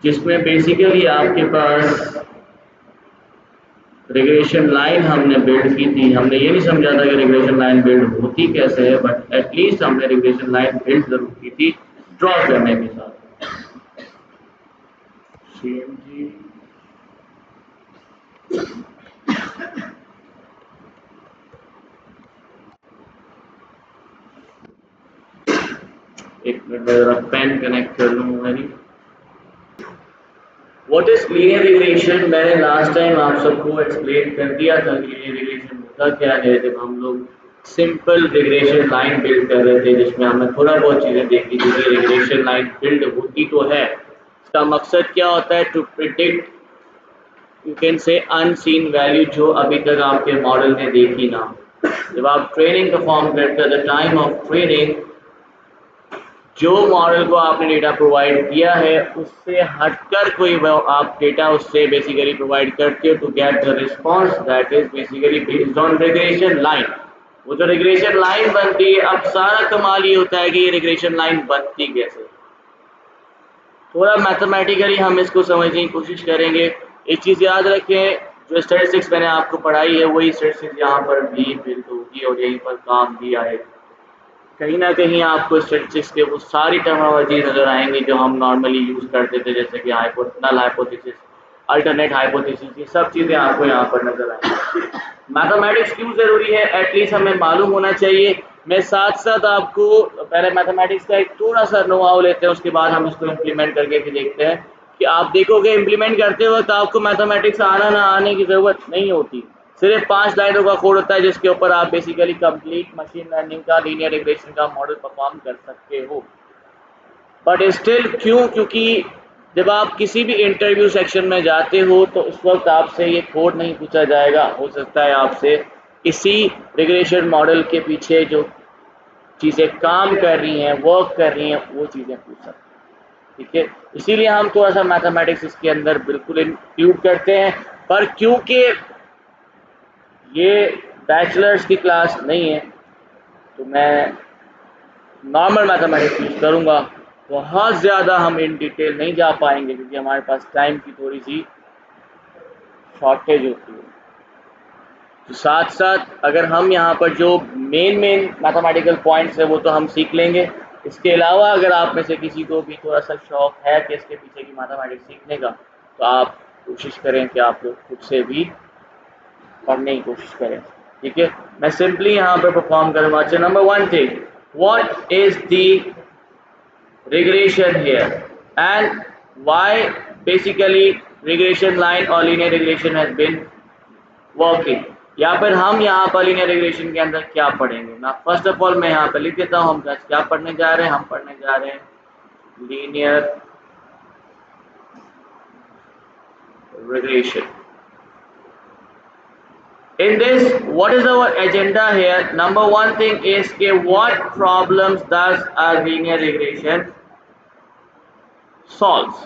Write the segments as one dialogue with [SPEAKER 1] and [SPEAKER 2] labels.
[SPEAKER 1] जिसमें बेसिकली आपके पास regression line हमने बिल्ड की थी। हमने ये नहीं समझा था कि रिग्रेशन लाइन बिल्ड होती कैसे है, बट एटलीस्ट हमने रिग्रेशन लाइन बिल्ड जरूर की थी ड्रॉ करने के साथ। CMG एक मिनट में जरा पेन कनेक्ट कर लूँ मेरी। What is linear regression? मैंने लास्ट टाइम आप सबको एक्सप्लेन कर दिया था कि लीनियर रिग्रेशन होता क्या है, जब हम लोग सिंपल रिग्रेशन लाइन बिल्ड कर रहे थे जिसमें हमने थोड़ा बहुत चीज़ें देखी थी कि रिग्रेशन लाइन बिल्ड होती तो है, इसका मकसद क्या होता है? To predict you can say unseen value जो अभी तक आपके मॉडल ने देखी ना। जब आप ट्रेनिंग परफॉर्म करते हैं, द टाइम ऑफ ट्रेनिंग जो मॉडल को आपने डेटा प्रोवाइड किया है उससे हटकर कोई आप डेटा उससे बेसिकली प्रोवाइड करते हो to get the response that is basically based on regression line. वो जो रिग्रेशन लाइन बनती है, अब सारा कमाल ये होता है कि ये रिग्रेशन लाइन बनती कैसे। थोड़ा मैथमेटिकली हम इसको समझने की कोशिश करेंगे। एक चीज़ याद रखें, जो स्टैटिस्टिक्स मैंने आपको पढ़ाई है वही स्टैटिस्टिक्स यहाँ पर भी बिल्ड होगी और यहीं पर काम भी आएगी। कहीं ना कहीं आपको स्टैटिस्टिक्स के वो सारी टर्मिनोलॉजी नजर आएंगी जो हम नॉर्मली यूज करते थे, जैसे कि नल हाइपोथेसिस, अल्टरनेट हाइपोथेसिस, ये सब चीज़ें आपको यहाँ पर नजर आएंगी। मैथमेटिक्स क्यों ज़रूरी है, एटलीस्ट हमें मालूम होना चाहिए। मैं साथ साथ आपको पहले मैथमेटिक्स का एक थोड़ा सा नो हाउ लेते हैं, उसके बाद हम इसको इम्प्लीमेंट करके भी देखते हैं कि आप देखोगे इम्प्लीमेंट करते वक्त आपको मैथमेटिक्स आना ना आने की ज़रूरत नहीं होती। सिर्फ 5 लाइनों का कोड होता है जिसके ऊपर आप बेसिकली कंप्लीट मशीन लर्निंग का लीनियर रिग्रेशन का मॉडल परफॉर्म कर सकते हो। बट स्टिल क्यों? क्योंकि जब आप किसी भी इंटरव्यू सेक्शन में जाते हो तो उस वक्त आपसे ये कोड नहीं पूछा जाएगा। हो सकता है आपसे इसी रिग्रेशन मॉडल के पीछे जो चीज़ें काम कर रही हैं, वर्क कर रही हैं, वो चीज़ें पूछ सकते हैं। ठीक है, इसीलिए हम थोड़ा सा मैथमेटिक्स इसके अंदर बिल्कुल इंक्लूड करते हैं। पर क्योंकि ये बैचलर्स की क्लास नहीं है तो मैं नॉर्मल मैथमेटिक्स यूज़ करूँगा। बहुत ज़्यादा हम इन डिटेल नहीं जा पाएंगे क्योंकि हमारे पास टाइम की थोड़ी सी शॉर्टेज होती है। तो साथ साथ अगर हम यहाँ पर जो मेन मैथमेटिकल पॉइंट्स है वो तो हम सीख लेंगे। इसके अलावा अगर आप में से किसी को भी थोड़ा सा शौक है कि इसके पीछे की मैथमेटिक्स सीखने का, तो आप कोशिश करें कि आप लोग खुद से भी पढ़ने की कोशिश करें। ठीक है, मैं सिंपली यहाँ पर परफॉर्म करूँगा। अच्छा, number 1 thing, what is the regression here and why basically regression line or linear regression has been working, या फिर हम यहाँ पर linear regression के अंदर क्या पढ़ेंगे ना। फर्स्ट ऑफ ऑल मैं यहाँ पर लिख देता हूँ हम क्या पढ़ने जा रहे हैं। हम पढ़ने जा रहे हैं linear regression। In this, what is our agenda here? Number 1 thing is what problems does a linear regression solves?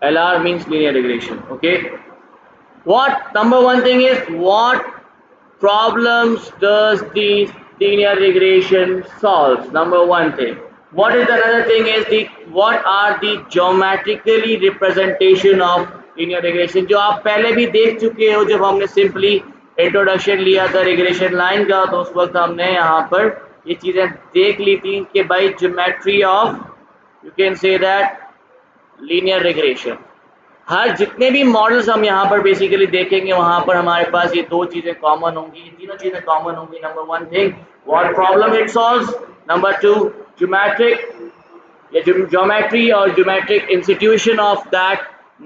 [SPEAKER 1] LR means linear regression. Okay, what number 1 thing is what problems does the linear regression solves? Number 1 thing. What is another thing is the what are the geometrically representation of linear regression, जो आप पहले भी देख चुके हो जब हमने simply introduction लिया था रिग्रेशन लाइन का। तो उस वक्त हमने यहाँ पर ये चीज़ें देख ली थी कि भाई geometry of you can say that linear regression. हर जितने भी मॉडल्स हम यहाँ पर बेसिकली देखेंगे वहाँ पर हमारे पास ये दो चीज़ें कॉमन होंगी, ये तीनों चीज़ें कॉमन होंगी। Number 1 thing what problem it solves, number 2 geometric या ज्योमेट्री और geometric institution of that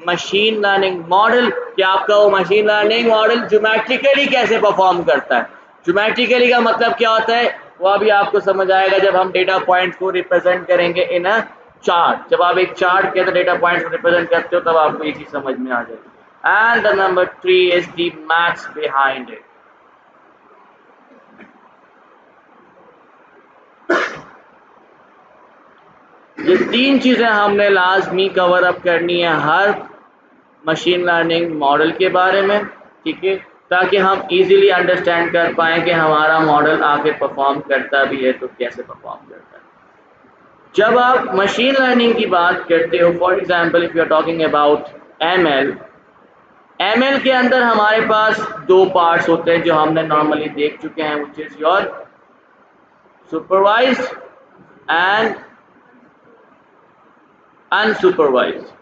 [SPEAKER 1] machine learning model, कि आपका वो मशीन लर्निंग मॉडल ज्योमेट्रिकली कैसे परफॉर्म करता है। ज्योमेट्रिकली का मतलब क्या होता है वो अभी आपको समझ आएगा जब हम डेटा पॉइंट्स को रिप्रेजेंट करेंगे इन अ चार्ट। जब आप एक चार्ट के अंदर डेटा पॉइंट्स को रिप्रेजेंट करते हो तब आपको ये चीज समझ में आ जाएगी। And the number 3 is the maths behind it. ये तीन चीजें हमने लाजमी कवर अप करनी है हर मशीन लर्निंग मॉडल के बारे में, ठीक है, ताकि हम इजीली अंडरस्टैंड कर पाएँ कि हमारा मॉडल आखिर परफॉर्म करता भी है तो कैसे परफॉर्म करता है। जब आप मशीन लर्निंग की बात करते हो, for example if you are talking about ML के अंदर हमारे पास दो पार्ट्स होते हैं जो हमने नॉर्मली देख चुके हैं, which is your supervised and unsupervised.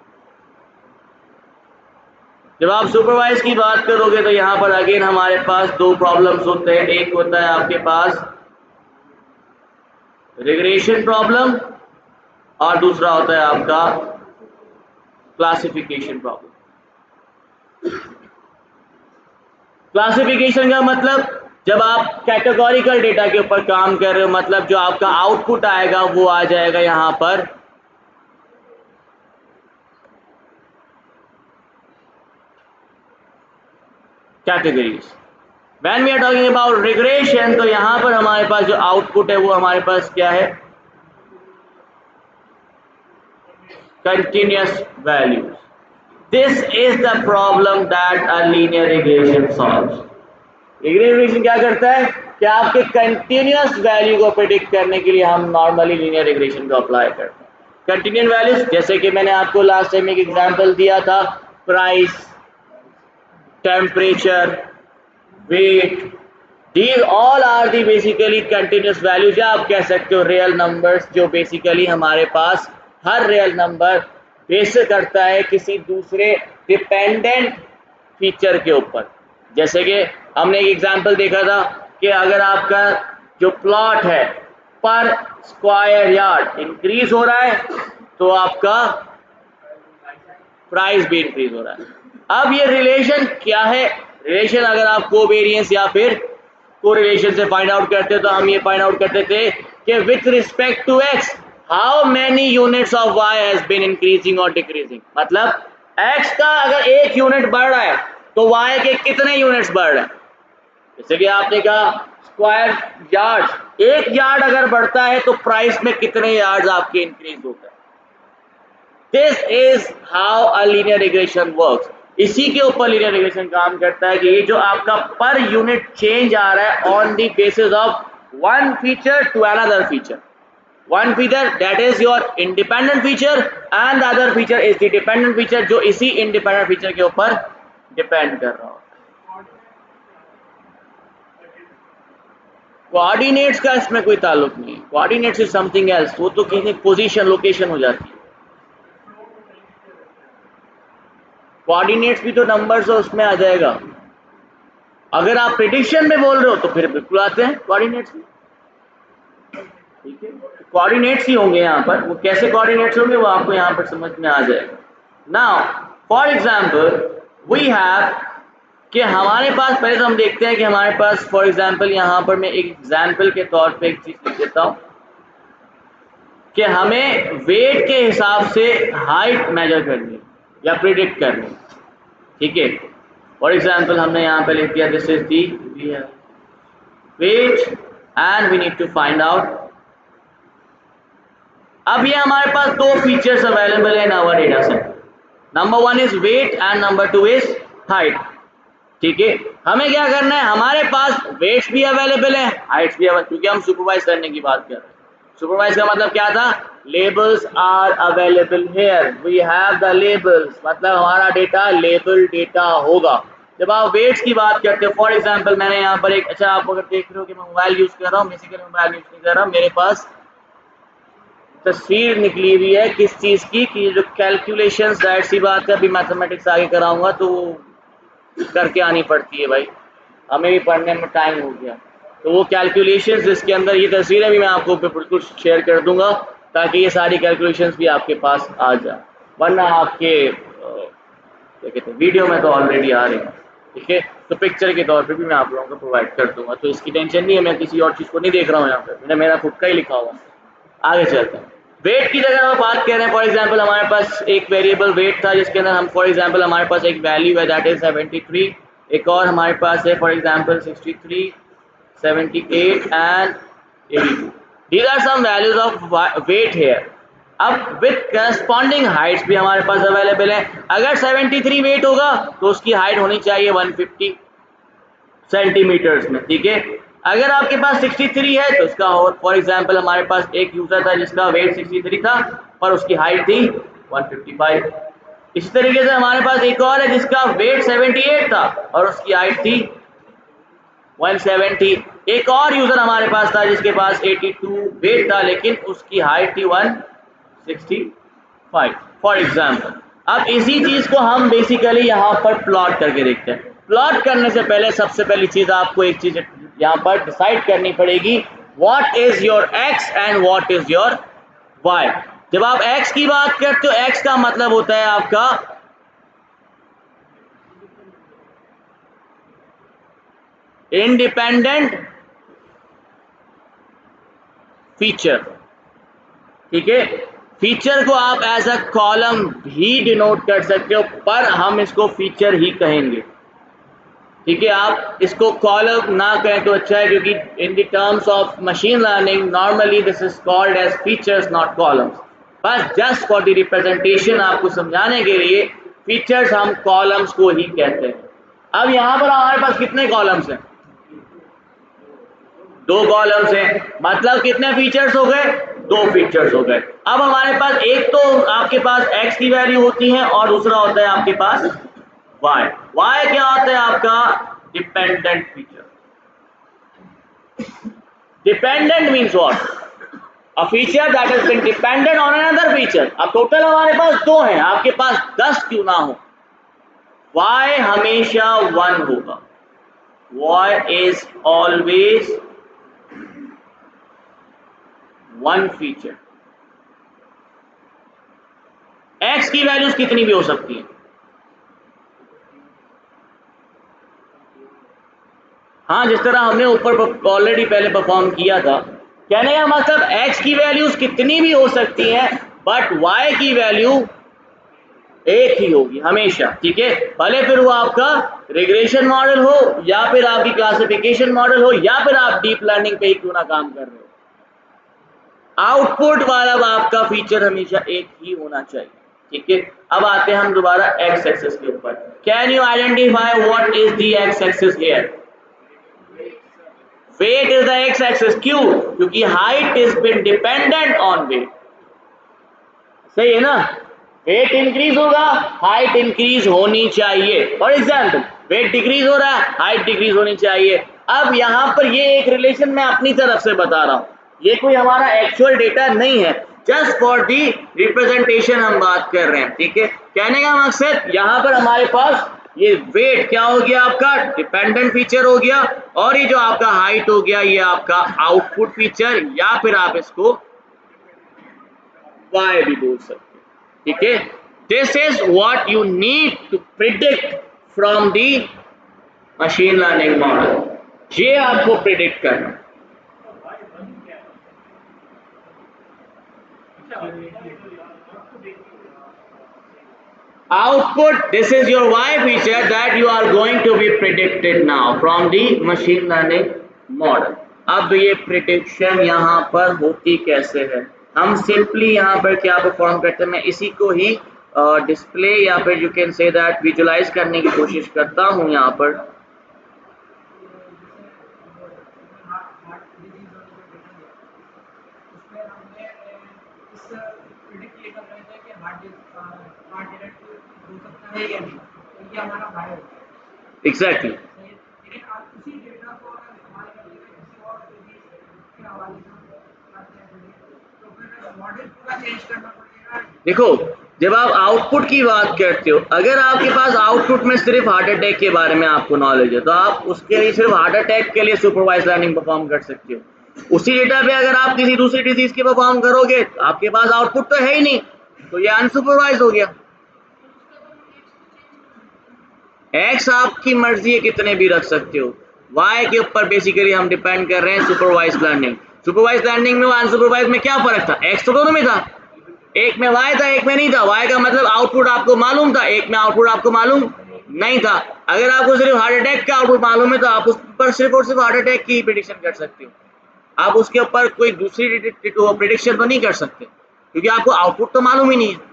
[SPEAKER 1] जब आप सुपरवाइज की बात करोगे तो यहाँ पर अगेन हमारे पास दो प्रॉब्लम्स होते हैं। एक होता है आपके पास रिग्रेशन प्रॉब्लम और दूसरा होता है आपका क्लासिफिकेशन प्रॉब्लम। क्लासिफिकेशन का मतलब जब आप कैटेगोरिकल डेटा के ऊपर काम कर रहे हो, मतलब जो आपका आउटपुट आएगा वो आ जाएगा यहाँ पर categories. When we are talking about regression तो यहाँ पर हमारे पास जो आउटपुट है वो हमारे पास क्या है, continuous values. This is the problem that a linear regression solves. Linear regression क्या करता है कि आपके कंटिन्यूअस वैल्यू को प्रेडिक्ट करने के लिए हम नॉर्मली लीनियर रिग्रेशन को अप्लाई करते हैं। कंटिन्यूअस वैल्यूज जैसे कि मैंने आपको लास्ट टाइम एक एग्जांपल दिया था, price, temperature, weight, these all are the basically continuous values, या आप कह सकते हो रियल नंबर्स, जो बेसिकली हमारे पास हर रियल नंबर बेस करता है किसी दूसरे डिपेंडेंट फीचर के ऊपर। जैसे कि हमने एक एग्जांपल देखा था कि अगर आपका जो प्लॉट है पर स्क्वायर यार्ड इंक्रीज हो रहा है तो आपका प्राइस भी इंक्रीज हो रहा है। अब ये रिलेशन क्या है, रिलेशन अगर आप कोवेरिएंस या फिर कोरिलेशन से फाइंड आउट करते हो तो हम ये फाइंड आउट करते थे कि with respect to X how many units of Y has been increasing और डिक्रीजिंग। मतलब एक्स का अगर एक यूनिट बढ़ रहा है तो वाई के कितने यूनिट्स बढ़ रहे हैं। जैसे कि आपने कहा स्क्वायर यार्ड, एक यार्ड अगर बढ़ता है तो प्राइस में कितने यार्ड्स आपके इंक्रीज होता है। This is how a linear regression works. इसी के ऊपर लीनियर रिग्रेशन काम करता है कि ये जो आपका पर यूनिट चेंज आ रहा है on the basis of one feature to another feature. One feature that is your independent feature and the other feature is the dependent feature जो इसी इंडिपेंडेंट फीचर के ऊपर डिपेंड कर रहा होता है। कोऑर्डिनेट्स का इसमें कोई ताल्लुक नहीं है, कोऑर्डिनेट्स इज समथिंग एल्स, वो तो किसी पोजीशन लोकेशन हो जाती है। कोऑर्डिनेट्स भी तो नंबर्स है, उसमें आ जाएगा। अगर आप प्रेडिक्शन में बोल रहे हो तो फिर बिल्कुल आते हैं कोऑर्डिनेट्स में, ठीक है, कोऑर्डिनेट्स ही होंगे यहाँ पर। वो कैसे कोऑर्डिनेट्स होंगे वो आपको यहाँ पर समझ में आ जाएगा। Now for example we have कि हमारे पास, पहले तो हम देखते हैं कि हमारे पास फॉर एग्जांपल यहाँ पर मैं एक एग्जांपल के तौर पे एक चीज लिख देता हूँ कि हमें वेट के हिसाब से हाइट मेजर करनी या प्रिडिक्ट करनी, ठीक है। फॉर एग्जांपल हमने यहाँ पे लिख दिया this is the weight and we need to find out. अब ये हमारे पास दो फीचर्स अवेलेबल है in our data set, number one is weight and number two is height, ठीक है। हमें क्या करना है, हमारे पास वेट्स भी अवेलेबल है, हाइट्स भी अवेलेबल, क्योंकि हम सुपरवाइज करने की बात कर रहे हैं। सुपरवाइज का मतलब क्या था, labels are available here, we have the labels, मतलब हमारा डेटा लेबल डेटा होगा। जब आप वेट्स की बात करते हो, फॉर एग्जांपल मैंने यहाँ पर एक, अच्छा आप अगर देख रहे हो कि मैं मोबाइल यूज कर रहा हूँ, बेसिकली मोबाइल यूज नहीं कर रहा हूँ, मेरे पास तस्वीर निकली हुई है किस चीज़ की, कि जो कैलकुलेशंस, जाहिर सी बात है अभी मैथमेटिक्स आगे कराऊंगा तो करके आनी पड़ती है भाई, हमें भी पढ़ने में टाइम हो गया। तो वो कैलकुलेशंस जिसके अंदर ये तस्वीरें भी मैं आपको बिल्कुल शेयर कर दूंगा ताकि ये सारी कैलकुलेशंस भी आपके पास आ जाए, वरना आपके क्या कहते हैं वीडियो में तो ऑलरेडी आ रहे हैं, ठीक है। तो पिक्चर के तौर पे भी मैं आप लोगों को प्रोवाइड कर दूंगा, तो इसकी टेंशन नहीं है, मैं किसी और चीज़ को नहीं देख रहा हूँ यहाँ पर, मैंने मेरा खुद का ही लिखा हुआ। आगे चलते हैं, वेट की जगह हम बात कर रहे हैं। फॉर एग्जांपल हमारे पास एक वेरिएबल वेट था जिसके अंदर हम, फॉर एग्जांपल हमारे पास एक वैल्यू है दैट इज 73, एक और हमारे पास है for example 63, 78 and 82। These are some values of weight here. अब विथ करस्पॉन्डिंग हाइट्स भी हमारे पास अवेलेबल है। अगर 73 वेट होगा तो उसकी हाइट होनी चाहिए 150 सेंटीमीटर्स में, ठीक है। अगर आपके पास 63 है तो उसका, फॉर एग्जांपल हमारे पास एक यूजर था जिसका वेट 63 था पर उसकी हाइट थी 155। इसी तरीके से हमारे पास एक और है जिसका वेट 78 था और उसकी हाइट थी 170। एक और यूजर हमारे पास था जिसके पास 82 वेट था लेकिन उसकी हाइट थी 165 फॉर एग्जाम्पल। अब इसी चीज को हम बेसिकली यहाँ पर प्लॉट करके देखते हैं। प्लॉट करने से पहले सबसे पहली चीज आपको एक चीज यहाँ पर डिसाइड करनी पड़ेगी, what is your X and what is your Y. जब आप एक्स की बात करते हो, एक्स का मतलब होता है आपका इंडिपेंडेंट फीचर, ठीक है। फीचर को आप एज अ कॉलम भी डिनोट कर सकते हो पर हम इसको फीचर ही कहेंगे, ठीक है। आप इसको कॉलम ना कहें तो अच्छा है क्योंकि in the terms of machine learning normally this is called as features not columns. बस जस्ट फॉर द रिप्रेजेंटेशन आपको समझाने के लिए फीचर्स हम कॉलम्स को ही कहते हैं। अब यहां पर हमारे पास कितने कॉलम्स हैं? 2 कॉलम्स हैं, मतलब कितने फीचर्स हो गए? 2 फीचर्स हो गए। अब हमारे पास एक तो आपके पास x की वैल्यू होती है और दूसरा होता है आपके पास y। y क्या होता है आपका? Dependent feature. Dependent means what? A feature that has been dependent on another feature. अब टोटल हमारे पास 2 हैं, आपके पास 10 क्यों ना हो, y हमेशा 1 होगा। y is always one feature. x की वैल्यूज कितनी भी हो सकती है। हाँ, जिस तरह हमने ऊपर ऑलरेडी पहले परफॉर्म किया था, कहने का मतलब x की वैल्यूज कितनी भी हो सकती हैं बट y की वैल्यू एक ही होगी हमेशा, ठीक है। भले फिर वो आपका रिग्रेशन मॉडल हो या फिर आपकी क्लासिफिकेशन मॉडल हो या फिर आप डीप लर्निंग पे ही क्यों ना काम कर रहे हो, आउटपुट वाला आपका फीचर हमेशा एक ही होना चाहिए, ठीक है। अब आते हैं हम दोबारा एक्स एक्सिस के ऊपर। Can you identify what is the X axis here? Weight is the X axis. क्यों? क्योंकि height is been dependent on weight, सही है ना। वेट इंक्रीज होगा, हाइट इंक्रीज होनी चाहिए। फॉर एग्जाम्पल वेट डिक्रीज हो रहा है, हाइट डिक्रीज होनी चाहिए। अब यहां पर ये एक रिलेशन मैं अपनी तरफ से बता रहा हूं, ये कोई हमारा एक्चुअल डेटा नहीं है, जस्ट फॉर दी रिप्रेजेंटेशन हम बात कर रहे हैं, ठीक है। कहने का मकसद यहां पर हमारे पास ये वेट क्या हो गया आपका? डिपेंडेंट फीचर हो गया और ये जो आपका हाइट हो गया ये आपका आउटपुट फीचर या फिर आप इसको वाई भी बोल सकते हैं, ठीक है। This is what you need to predict from the machine learning model. ये आपको प्रिडिक्ट करना। Output, this is your y feature that you are going to be predicted now from the machine learning model। अब ये prediction यहाँ पर होती कैसे है? हम सिंपली यहाँ पर क्या परफॉर्म करते हैं, मैं इसी को ही डिस्प्ले या फिर you can say that visualise करने की कोशिश करता हूँ यहाँ पर। एग्जैक्टली। देखो, जब आप आउटपुट की बात करते हो, अगर आपके पास आउटपुट में सिर्फ हार्ट अटैक के बारे में आपको नॉलेज है तो आप उसके लिए सिर्फ हार्ट अटैक के लिए सुपरवाइज लर्निंग परफॉर्म कर सकते हो। उसी डेटा पे अगर आप किसी दूसरी डिजीज के परफॉर्म करोगे तो आपके पास आउटपुट तो है ही नहीं, तो ये अनसुपरवाइज हो गया। एक्स आपकी मर्जी है कितने भी रख सकते हो, वाई के ऊपर बेसिकली हम डिपेंड कर रहे हैं सुपरवाइज लर्निंग। सुपरवाइज लर्निंग में अनसुपरवाइज में क्या फर्क था? एक्स तो दोनों में था, एक में वाई था एक में नहीं था। वाई का मतलब आउटपुट आपको मालूम था, एक में आउटपुट आपको मालूम नहीं था। अगर आपको सिर्फ हार्ट अटैक का आउटपुट मालूम है तो आप उस पर सिर्फ और सिर्फ हार्ट अटैक की प्रिडिक्शन कर सकते हो, आप उसके ऊपर कोई दूसरी प्रिडिक्शन तो नहीं कर सकते। क्योंकि आपको आउटपुट तो मालूम ही नहीं है।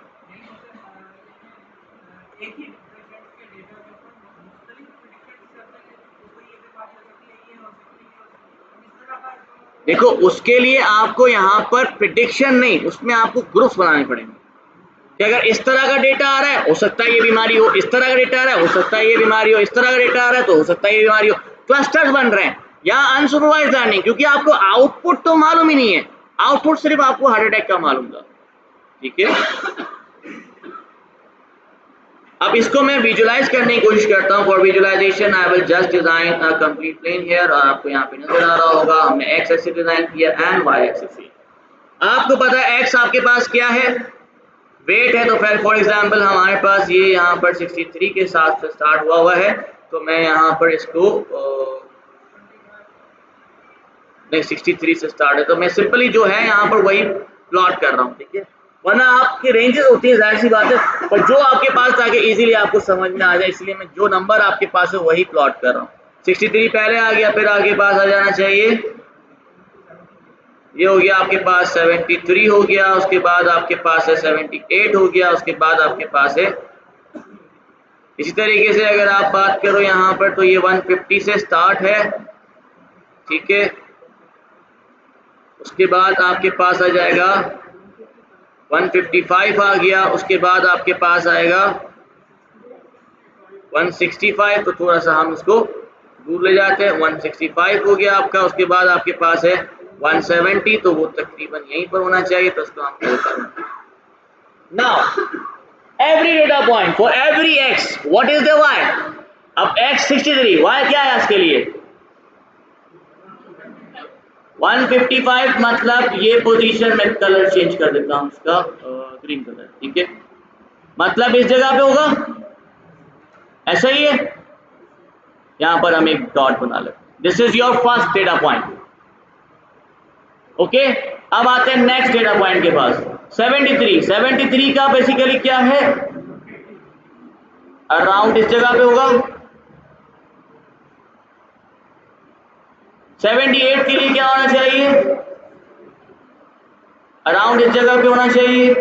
[SPEAKER 1] देखो उसके लिए आपको यहाँ पर प्रिडिक्शन नहीं, उसमें आपको ग्रुप्स बनाने पड़ेंगे कि अगर इस तरह का डेटा आ रहा है हो सकता है ये बीमारी हो, इस तरह का डेटा आ रहा है हो सकता है ये बीमारी हो, इस तरह का डेटा आ रहा है तो हो सकता है ये बीमारी हो। क्लस्टर्स बन रहे हैं या अनसुपरवाइज्ड लर्निंग, क्योंकि आपको आउटपुट तो मालूम ही नहीं है, आउटपुट सिर्फ आपको हार्ट अटैक का मालूम था। ठीक है, अब इसको मैं विजुलाइज करने की कोशिश करता हूँ। For visualisation I will just design a complete plane here, और आपको यहाँ पे नजर आ रहा होगा हमने एक्स एक्सिस डिजाइन किया एंड वाई एक्सिस। आपको पता है एक्स आपके पास क्या है, वेट है, तो फिर फॉर एग्जांपल हमारे पास ये यहाँ पर 63 के साथ स्टार्ट हुआ है, तो मैं यहाँ पर इसको नहीं 63 से स्टार्ट है तो मैं सिंपली जो है यहाँ पर वही प्लॉट कर रहा हूँ। ठीक है, वरना आपकी रेंजेस होती है जाहिर सी बात है, पर जो आपके पास ताकि इजीली आपको समझ में आ जाए इसलिए मैं जो नंबर आपके पास है वही प्लॉट कर रहा हूँ। 63 पहले आ गया, फिर आपके पास आ जाना चाहिए ये हो गया आपके पास 73 हो गया, उसके बाद आपके पास है 78 हो गया, उसके बाद आपके पास है इसी तरीके से अगर आप बात करो यहाँ पर तो ये 150 से स्टार्ट है। ठीक है, उसके बाद आपके पास आ जाएगा 155 आ गया, उसके बाद आपके पास आएगा 165, तो थोड़ा सा हम इसको दूर ले जाते हैं, 165 हो गया आपका, उसके बाद आपके पास है 170, तो वो तकरीबन यहीं पर होना चाहिए, तो उसको हम करते हैं। Now every data point for every X what is the Y, अब एक्स 63 वाई क्या है इसके लिए 155, मतलब ये पोजीशन में कलर चेंज कर देता हूं उसका ग्रीन कलर। ठीक है, मतलब इस जगह पे होगा ऐसा ही है, यहां पर हम एक डॉट बना लेते। This is your first data point. Okay, अब आते हैं नेक्स्ट डेटा पॉइंट के पास 73 का बेसिकली क्या है, अराउंड इस जगह पे होगा। 78 के लिए क्या होना चाहिए, अराउंड इस जगह पे होना चाहिए।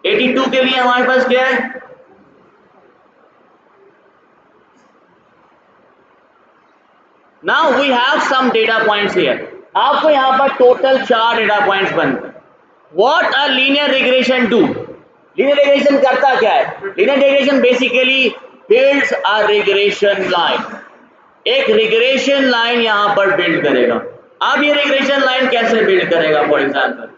[SPEAKER 1] 82 के लिए हमारे पास क्या है, now we have some data points here. आपको यहां पर टोटल 4 डेटा पॉइंट्स बनते हैं। What a linear regression do, linear regression करता क्या है, linear regression basically builds a regression line, एक रिग्रेशन लाइन यहां पर बिल्ड करेगा। अब ये रिग्रेशन लाइन कैसे बिल्ड करेगा, फॉर एग्जांपल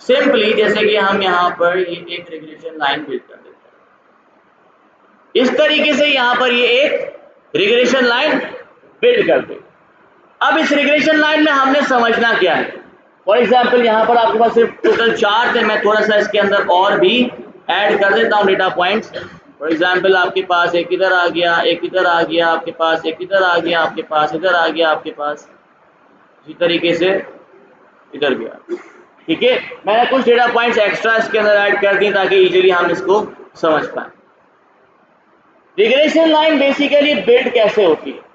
[SPEAKER 1] सिंपली जैसे कि हम यहां पर ये एक रिग्रेशन लाइन बिल्ड कर देते हैं, इस तरीके से यहां पर ये एक रिग्रेशन लाइन बिल्ड कर दे। अब इस रिग्रेशन लाइन में हमने समझना क्या है, फॉर एग्जांपल यहां पर आपके पास सिर्फ टोटल 4 थे, मैं थोड़ा सा इसके अंदर और भी ऐड कर देता हूं डेटा पॉइंट्स। फॉर एग्जांपल आपके पास एक इधर आ गया, एक इधर आ गया, आपके पास एक इधर आ गया, आपके पास इधर आ गया, आपके पास इसी तरीके से इधर गया। ठीक है, मैंने कुछ डेटा पॉइंट्स एक्स्ट्रा इसके अंदर ऐड कर दिए ताकि इजीली हम इसको समझ पाए। रिग्रेशन लाइन बेसिकली बिल्ड कैसे होती है,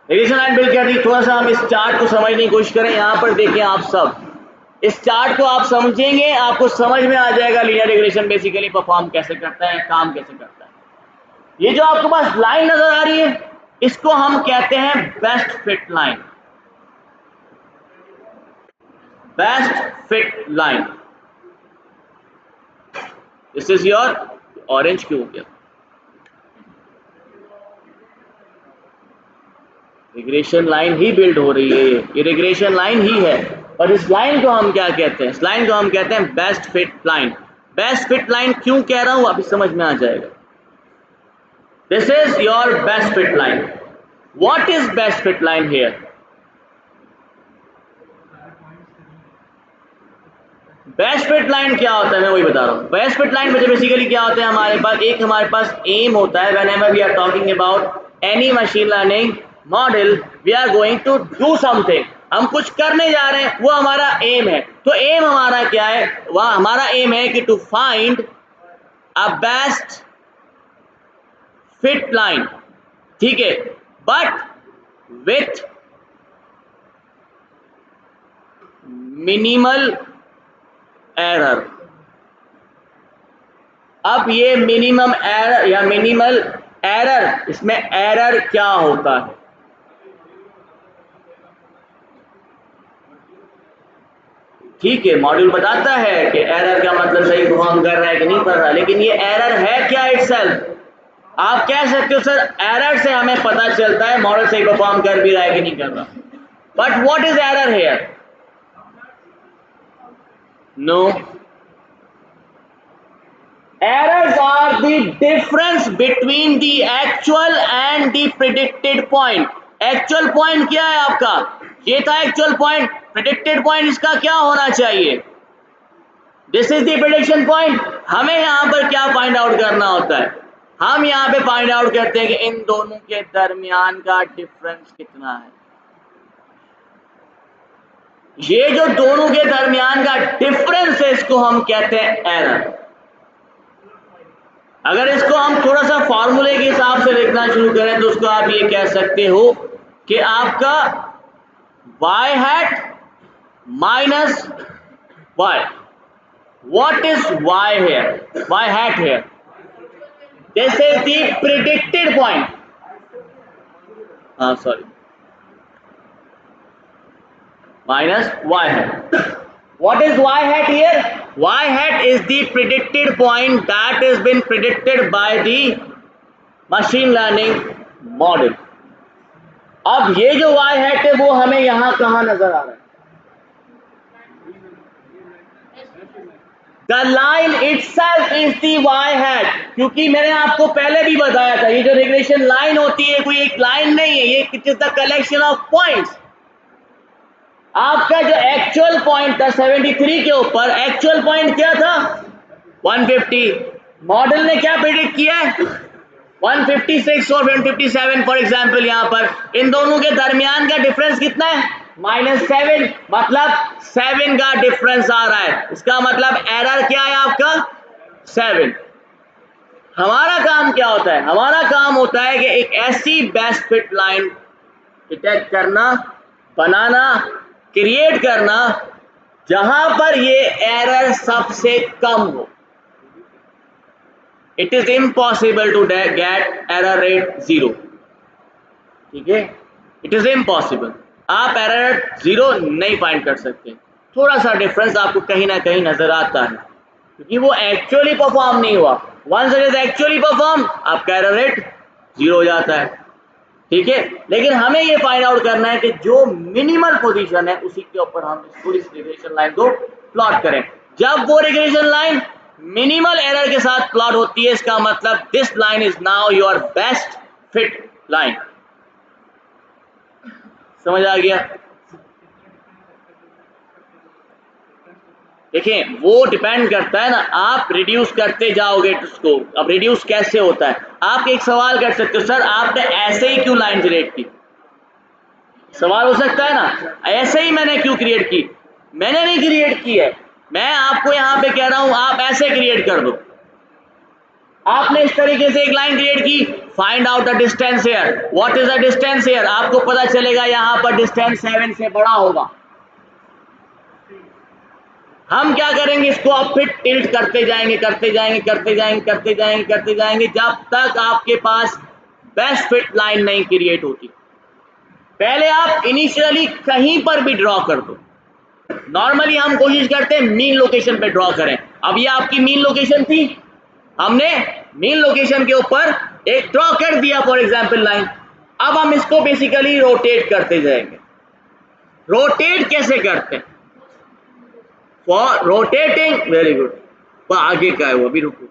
[SPEAKER 1] रिग्रेशन लाइन बिल्ड कर दी, थोड़ा सा हम इस चार्ट को समझने की कोशिश करें। यहाँ पर देखें आप सब, इस चार्ट को आप समझेंगे आपको समझ में आ जाएगा लीनियर रिग्रेशन बेसिकली परफॉर्म कैसे करता है, काम कैसे करता है। ये जो आपके पास लाइन नजर आ रही है इसको हम कहते हैं best fit line, best fit line. This is your orange क्यों हो गया, रिग्रेशन लाइन ही बिल्ड हो रही है, ये रिग्रेशन लाइन ही है, और इस लाइन को हम क्या कहते हैं, इस लाइन को हम कहते हैं best fit line. Best fit line क्यों कह रहा हूं अभी समझ में आ जाएगा। This is your best fit line. What is best fit line here, best fit line क्या होता है मैं वही बता रहा हूं। बेस्ट फिट लाइन में बेसिकली क्या होता है, हमारे पास एम होता है, whenever we are talking about any machine learning model we are going to do something, हम कुछ करने जा रहे हैं वो हमारा एम है। तो एम हमारा क्या है, वह हमारा एम है कि to find a best fit line. ठीक है, बट विथ मिनिमल एरर। अब ये मिनिमम एरर या मिनिमल एरर, इसमें एरर क्या होता है? ठीक है, मॉड्यूल बताता है कि एरर का मतलब सही परफॉर्म कर रहा है कि नहीं कर रहा, लेकिन ये एरर है क्या इटसेल्फ? आप कह सकते हो सर एरर से हमें पता चलता है मॉडल सही परफॉर्म कर भी रहा है कि नहीं कर रहा, but what is error here? No, errors are the difference between the actual and the predicted point। actual point क्या है आपका? ये था actual point। predicted point इसका क्या होना चाहिए? This is the prediction point. हमें यहां पर क्या फाइंड आउट करना होता है? हम यहां पे फाइंड आउट करते हैं कि इन दोनों के दरमियान का डिफरेंस कितना है। ये जो दोनों के दरमियान का डिफरेंस है इसको हम कहते हैं एरर। अगर इसको हम थोड़ा सा फॉर्मूले के हिसाब से लिखना शुरू करें तो उसको आप ये कह सकते हो कि आपका y hat minus y। What is y here? y hat here, this is the predicted point. Sorry, minus y hat. What is y hat here? Y hat is the predicted point that has been predicted by the machine learning model। अब ये जो y hat है वो हमें यहां कहां नजर आ रहा है? The line itself is the y hat, क्योंकि मैंने आपको पहले भी बताया था ये जो रिग्रेशन लाइन होती है कोई एक लाइन नहीं है, ये it is the collection of points. आपका जो एक्चुअल पॉइंट था 73 के ऊपर, एक्चुअल पॉइंट क्या था? 150। मॉडल ने क्या प्रेडिक्ट किया है? 156 और 157 फॉर एग्जांपल। यहां पर इन दोनों के दरमियान का डिफरेंस कितना है? -7। मतलब 7 का डिफरेंस आ रहा है, इसका मतलब एरर क्या है आपका? 7। हमारा काम क्या होता है? हमारा काम होता है कि एक ऐसी बेस्ट फिट लाइन डिटेक्ट करना, बनाना, क्रिएट करना जहां पर ये एरर सबसे कम हो। It is impossible to get error rate 0। ठीक है, इट इज इम्पॉसिबल। आप एरर रेट 0 नहीं फाइंड कर सकते। थोड़ा सा डिफरेंस आपको कहीं ना कहीं नजर आता है क्योंकि वो एक्चुअली परफॉर्म नहीं हुआ। Once it is actually perform आपका एरर रेट 0 हो जाता है। ठीक है, लेकिन हमें ये फाइंड आउट करना है कि जो मिनिमल पोजीशन है उसी के ऊपर हम इस रिग्रेशन लाइन को प्लॉट करें। जब वो रिग्रेशन लाइन मिनिमल एरर के साथ प्लॉट होती है इसका मतलब this line is now your best fit line. समझ आ गया? देखिए वो डिपेंड करता है ना, आप रिड्यूस करते जाओगे उसको। अब रिड्यूस कैसे होता है? आप एक सवाल कर सकते हो, सर आपने ऐसे ही क्यों लाइन जनरेट की? सवाल हो सकता है ना, ऐसे ही मैंने क्यों क्रिएट की? मैंने नहीं क्रिएट की है, मैं आपको यहां पे कह रहा हूं आप ऐसे क्रिएट कर दो। आपने इस तरीके से एक लाइन क्रिएट की, find out the distance here. What is the distance here? आपको पता चलेगा यहां पर डिस्टेंस 7 से बड़ा होगा। हम क्या करेंगे, इसको आप फिर टिल्ट करते जाएंगे करते जाएंगे करते जाएंगे करते जाएंगे करते जाएंगे जब तक आपके पास बेस्ट फिट लाइन नहीं क्रिएट होती। पहले आप इनिशियली कहीं पर भी ड्रॉ कर दो। नॉर्मली हम कोशिश करते हैं मीन लोकेशन पे ड्रॉ करें। अब ये आपकी मीन लोकेशन थी, हमने मीन लोकेशन के ऊपर एक ड्रॉ कर दिया फॉर एग्जांपल लाइन। अब हम इसको बेसिकली रोटेट करते जाएंगे। रोटेट कैसे करते हैं? फॉर रोटेटिंग, वेरी गुड, वो आगे का है वो, अभी रुको।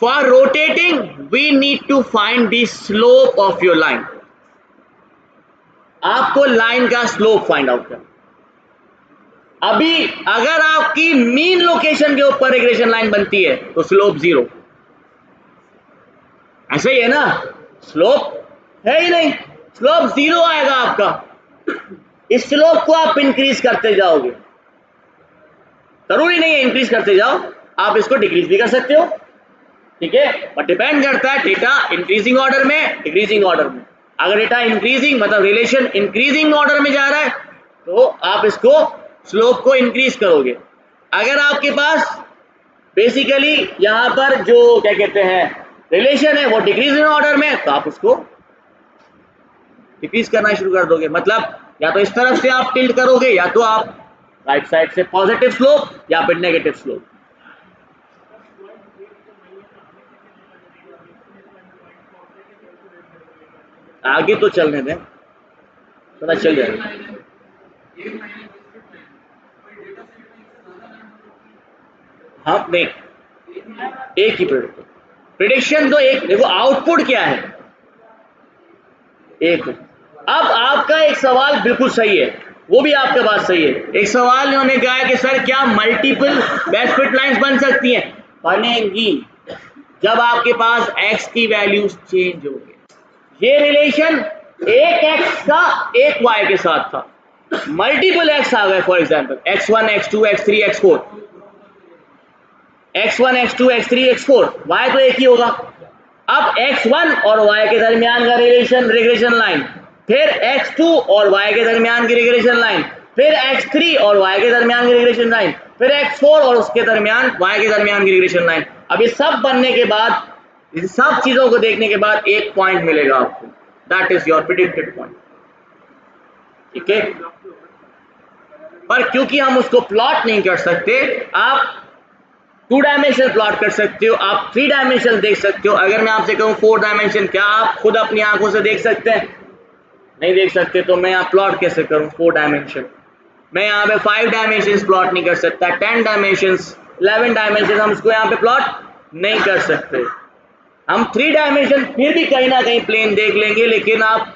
[SPEAKER 1] For rotating we need to find the slope of your line. आपको लाइन का स्लोप फाइंड आउट करना। अभी अगर आपकी मीन लोकेशन के ऊपर रिग्रेशन लाइन बनती है तो स्लोप 0। ऐसे ही है ना, स्लोप है ही नहीं, स्लोप 0 आएगा आपका। इस स्लोप को आप इंक्रीज करते जाओगे, जरूरी नहीं है इंक्रीज करते जाओ, आप इसको डिक्रीज भी कर सकते हो। ठीक है, बट डिपेंड करता है डेटा इंक्रीजिंग ऑर्डर में डिक्रीजिंग ऑर्डर में। अगर डेटा इंक्रीजिंग मतलब रिलेशन इंक्रीजिंग ऑर्डर में जा रहा है तो आप इसको स्लोप को इंक्रीज करोगे। अगर आपके पास बेसिकली यहाँ पर जो क्या कहते हैं रिलेशन है वो डिक्रीज इन ऑर्डर में, तो आप उसको डिक्रीज करना शुरू कर दोगे। मतलब या तो इस तरफ से आप टिल्ट करोगे, या तो आप राइट साइड से पॉजिटिव स्लोप या फिर नेगेटिव स्लोप। आगे तो चलने दें, पता चल जाएगा। हाँ नहीं, एक ही प्रिडिक्शन तो एक, देखो आउटपुट क्या है एक। अब आपका एक सवाल बिल्कुल सही है, वो भी आपका बात सही है। एक सवाल इन्होंने कहा है कि सर क्या मल्टीपल बेस्ट फिट लाइंस बन सकती हैं? बनेंगी, जब आपके पास x की वैल्यूज चेंज होगी। ये रिलेशन एक x का एक y के साथ था, मल्टीपल x आ गए, for example x1 x2 x3 x4, x1 x2 x3 x4, y तो एक ही होगा। अब x1 और y के दरमियान का रिलेशन रिग्रेशन लाइन, फिर x2 और y के दरमियान की रिग्रेशन लाइन, फिर x3 और y के दरमियान की रिग्रेशन लाइन, फिर x4 और उसके दरमियान y के दरमियान की रिग्रेशन लाइन। अब ये सब बनने के बाद, इन सब चीजों को देखने के बाद एक पॉइंट मिलेगा आपको, that is your predicted point. ठीक है, पर क्योंकि हम उसको प्लॉट नहीं कर सकते, आप 2 डायमेंशनल प्लॉट कर सकते हो, आप 3 डायमेंशनल देख सकते हो। अगर मैं आपसे कहूँ 4 डायमेंशन, क्या आप खुद अपनी आंखों से देख सकते हैं? नहीं देख सकते, तो मैं यहाँ प्लॉट कैसे करूँ 4 डायमेंशन? मैं यहाँ पे 5 डायमेंशन प्लॉट नहीं कर सकता, 10 डायमेंशन, 11 डायमेंशन हम उसको यहाँ पे प्लॉट नहीं कर सकते। हम 3 डायमेंशन फिर भी कहीं ना कहीं प्लेन देख लेंगे, लेकिन आप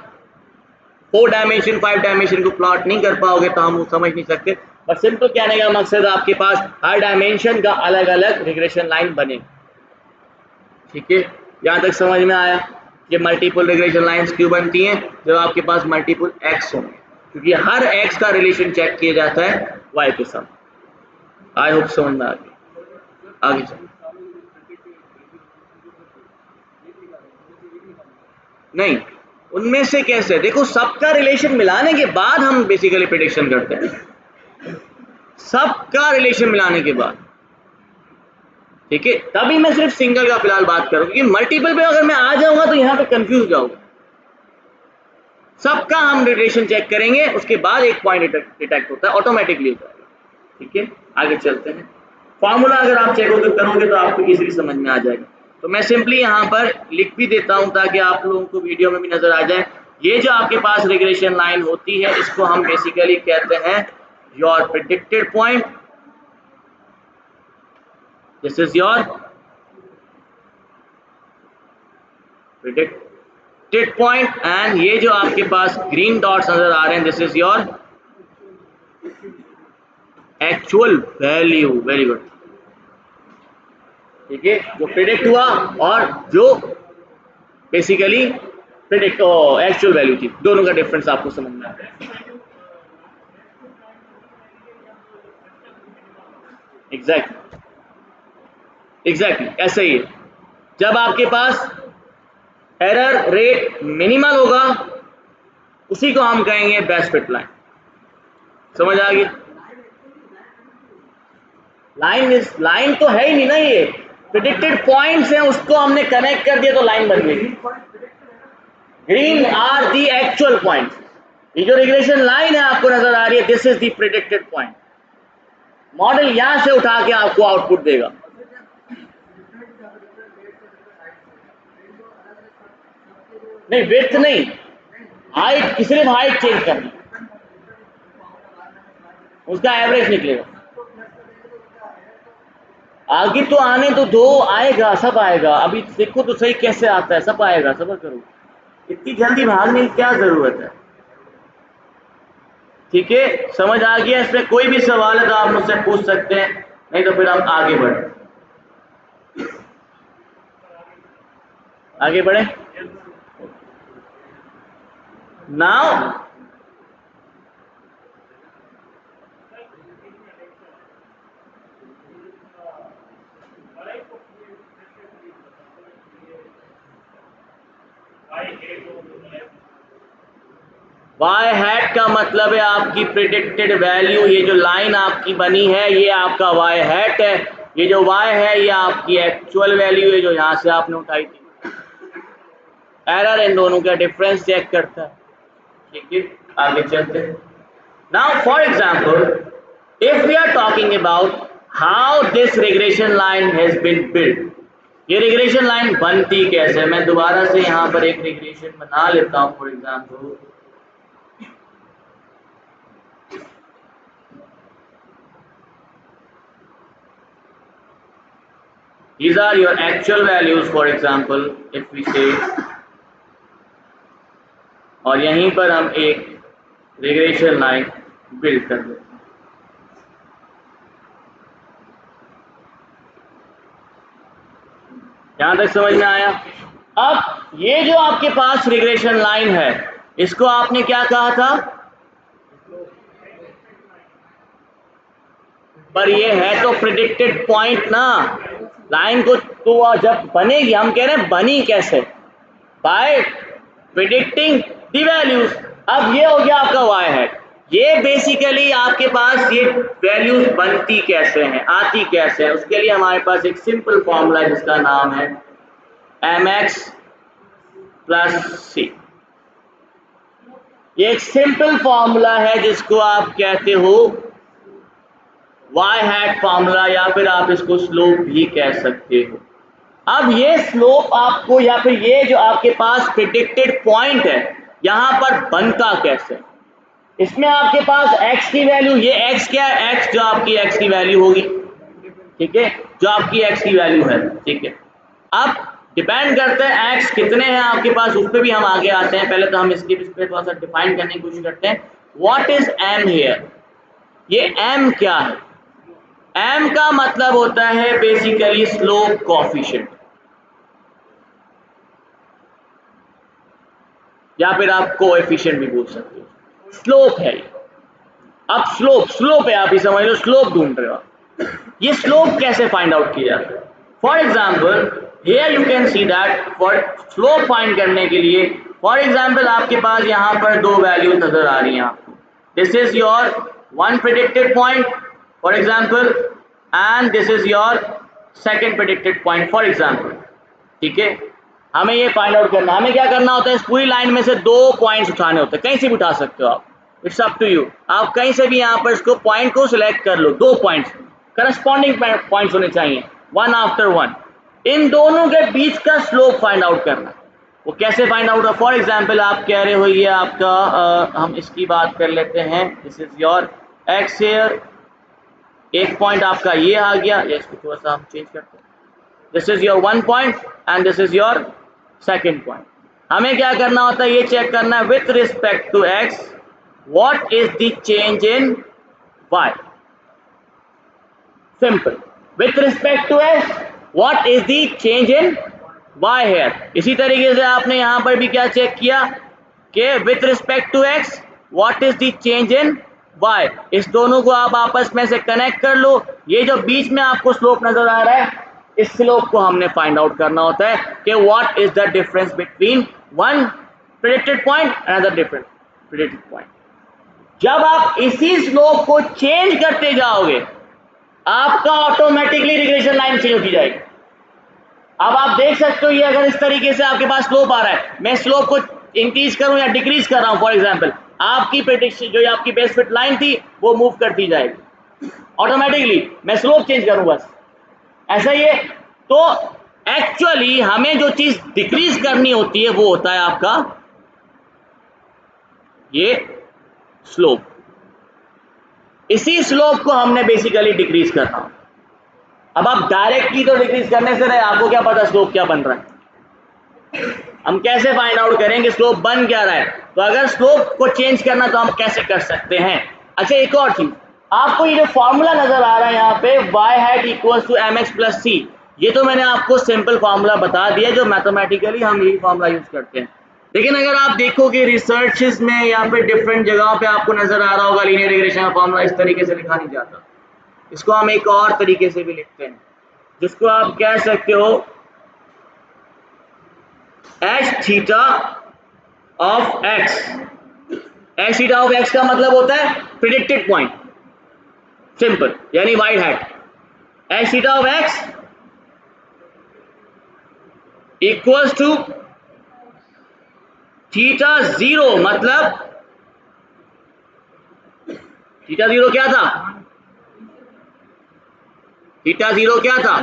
[SPEAKER 1] 4 डायमेंशन 5 डायमेंशन को प्लॉट नहीं कर पाओगे, तो हम वो समझ नहीं सकते। बस सिंपल कहने का मकसद, आपके पास हर डायमेंशन का अलग अलग रिग्रेशन लाइन बने। ठीक है, यहाँ तक समझ में आया कि मल्टीपल रिग्रेशन लाइंस क्यों बनती हैं? जब आपके पास मल्टीपल एक्स होंगे, क्योंकि हर एक्स का रिलेशन चेक किया जाता है वाई के साथ। आई होप समझ में आ गया। आगे चलो, नहीं उनमें से कैसे, देखो सबका रिलेशन मिलाने के बाद हम बेसिकली प्रेडिक्शन करते हैं, सबका रिलेशन मिलाने के बाद। ठीक है, तभी मैं सिर्फ सिंगल का फिलहाल बात करूँ, क्योंकि मल्टीपल पे अगर मैं आ जाऊंगा तो यहाँ पे कंफ्यूज हो जाऊंगा। सबका हम रिलेशन चेक करेंगे, उसके बाद एक पॉइंट डिटेक्ट होता है, ऑटोमेटिकली होता है। ठीक है, आगे चलते हैं। फॉर्मूला अगर आप चेक करोगे तो आपको इजीली समझ में आ जाएगा। तो मैं सिंपली यहाँ पर लिख भी देता हूँ ताकि आप लोगों को वीडियो में भी नजर आ जाए। ये जो आपके पास रिग्रेशन लाइन होती है, इसको हम बेसिकली कहते हैं your predicted point. This is your predicted point, and ये जो आपके पास ग्रीन डॉट्स नजर आ रहे हैं, this is your actual value. Very good. ठीक है, जो प्रेडिक्ट हुआ और जो बेसिकली प्रेडिक्ट एक्चुअल वैल्यू थी, दोनों का डिफरेंस आपको समझ में आता है। एग्जैक्टली ऐसा ही है। जब आपके पास एरर रेट मिनिमल होगा, उसी को हम कहेंगे बेस्ट फिट लाइन। समझ आ गई? लाइन तो है ही नहीं ना, ये प्रेडिक्टेड पॉइंट्स हैं, उसको हमने कनेक्ट कर दिया तो लाइन बन गई। Green are the actual point. ये जो रिग्रेशन लाइन है आपको नजर आ रही है, this is the predicted point. Model यहां से उठा के आपको आउटपुट देगा। नहीं विड्थ नहीं, हाइट, सिर्फ हाइट चेंज करनी, उसका एवरेज निकलेगा। आगे तो आने तो दो, आएगा, सब आएगा। अभी देखो तो सही कैसे आता है, सब आएगा, सब्र करो, इतनी जल्दी भागने की क्या जरूरत है। ठीक है, समझ आ गया? इसमें कोई भी सवाल है तो आप मुझसे पूछ सकते हैं, नहीं तो फिर हम आगे बढ़े। आगे बढ़े नाउ। वाई हैट का मतलब है आपकी प्रिडिक्टेड वैल्यू, ये जो लाइन आपकी बनी है ये आपका वाई हैट है, ये जो वाई है ये आपकी एक्चुअल वैल्यू है जो यहाँ से आपने उठाई थी। एरर इन दोनों का डिफरेंस चेक करता है। ठीक है, आगे चलते हैं। Now for example if we are talking about how this regression line has been built, ये रिग्रेशन लाइन बनती कैसे, मैं दोबारा से यहाँ पर एक रिग्रेशन बना लेता हूँ। For example these are your actual values, for example if we say, और यहीं पर हम एक रिग्रेशन लाइन बिल्ड कर देते हैं। यहां तक समझ में आया? अब ये जो आपके पास रिग्रेशन लाइन है इसको आपने क्या कहा था? पर ये है तो प्रिडिक्टेड पॉइंट ना, लाइन को तो जब बनेगी, हम कह रहे हैं बनी कैसे, बाय प्रिडिक्टिंग दी वैल्यूज। अब ये हो गया आपका वाई हैट, ये बेसिकली आपके पास ये वैल्यूज बनती कैसे हैं, आती कैसे हैं, उसके लिए हमारे पास एक सिंपल फॉर्मूला है जिसका नाम है mx प्लस सी। ये एक सिंपल फॉर्मूला है जिसको आप कहते हो वाई हैट फॉर्मूला, या फिर आप इसको स्लोप भी कह सकते हो। अब ये स्लोप आपको, या फिर ये जो आपके पास प्रिडिक्टेड पॉइंट है यहां पर बनता कैसे, इसमें आपके पास x की वैल्यू, ये x क्या है, x जो आपकी x की वैल्यू होगी, ठीक है, जो आपकी x की वैल्यू है, ठीक है। अब डिपेंड करते हैं x कितने हैं आपके पास, उस पर भी हम आगे आते हैं। पहले तो हम इसके इस पे थोड़ा सा डिफाइन करने की कोशिश करते हैं। व्हाट इज m हियर, ये m क्या है? m का मतलब होता है बेसिकली स्लोप कोएफिशिएंट, या फिर आप कोएफिशिएंट भी बोल सकते हो। स्लोप है ये। अब स्लोप है, आप ही समझ लो स्लोप ढूंढ रहे हो आप। ये स्लोप कैसे फाइंड आउट किया जाता है? For example here you can see that for slope find करने के लिए, फॉर एग्जाम्पल आपके पास यहाँ पर दो वैल्यू नजर आ रही हैं आपको। This is your one predicted point for example, and this is your second predicted point for example. ठीक है, हमें ये फाइंड आउट करना, हमें क्या करना होता है, इस पूरी लाइन में से दो पॉइंट्स उठाने होते हैं, कहीं से भी उठा सकते हो आप, इट्स अप टू यू। आप कहीं से भी यहाँ पर इसको पॉइंट को सिलेक्ट कर लो, दो पॉइंट्स करस्पॉन्डिंग पॉइंट्स होने चाहिए, वन आफ्टर वन। इन दोनों के बीच का स्लोप फाइंड आउट करना। वो कैसे फाइंड आउट? फॉर एग्जाम्पल आप कह रहे हो ये आपका हम इसकी बात कर लेते हैं, this is your X here, एक पॉइंट आपका ये आ गया, ये इसको थोड़ा सा हम चेंज करते हैं, this is your one point and this is your second point. हमें क्या करना होता है, ये चेक करना है with respect to X what is the change in Y. Simple, with respect to X what is the change in Y here. इसी तरीके से आपने यहां पर भी क्या चेक किया कि with respect to X what is the change in Y. इस दोनों को आप आपस में से कनेक्ट कर लो। ये जो बीच में आपको स्लोप नजर आ रहा है, इस स्लोप को हमने फाइंड आउट करना होता है कि what is the difference between one predicted point and another different predicted point. जब आप इसी स्लोप को चेंज करते जाओगे आपका ऑटोमेटिकली रिग्रेशन लाइन चेंज होती जाएगी। अब आप देख सकते हो ये अगर इस तरीके से आपके पास स्लोप आ रहा है, मैं स्लोप को इंक्रीज करूं या डिक्रीज कर रहा हूं, फॉर एग्जांपल आपकी प्रेडिक्शन जो आपकी बेस्ट फिट लाइन थी वो मूव करती जाएगी ऑटोमेटिकली, मैं स्लोप चेंज करूं बस, ऐसा ही है। तो एक्चुअली हमें जो चीज डिक्रीज करनी होती है वो होता है आपका ये स्लोप। इसी स्लोप को हमने बेसिकली डिक्रीज करना। अब आप डायरेक्टली तो डिक्रीज करने से रहे, आपको क्या पता स्लोप क्या बन रहा है, हम कैसे फाइंड आउट करेंगे स्लोप बन क्या रहा है? तो अगर स्लोप को चेंज करना तो हम कैसे कर सकते हैं? अच्छा एक और चीज, आपको ये जो फॉर्मूला नजर आ रहा है यहाँ पे y hat equals to mx plus c, ये तो मैंने आपको सिंपल फार्मूला बता दिया जो मैथमेटिकली हम यही फार्मूला यूज करते हैं। लेकिन अगर आप देखोगे रिसर्चेस में या फिर डिफरेंट जगहों पे आपको नजर आ रहा होगा लीनियर रिग्रेशन का फार्मूला इस तरीके से लिखा नहीं जाता, इसको हम एक और तरीके से भी लिखते हैं जिसको आप कह सकते हो H theta of X H theta of X का मतलब होता है प्रिडिक्टेड पॉइंट, सिंपल, यानी Y hat. H theta of X equals to theta zero, मतलब थीटा जीरो क्या था? थीटा जीरो क्या था?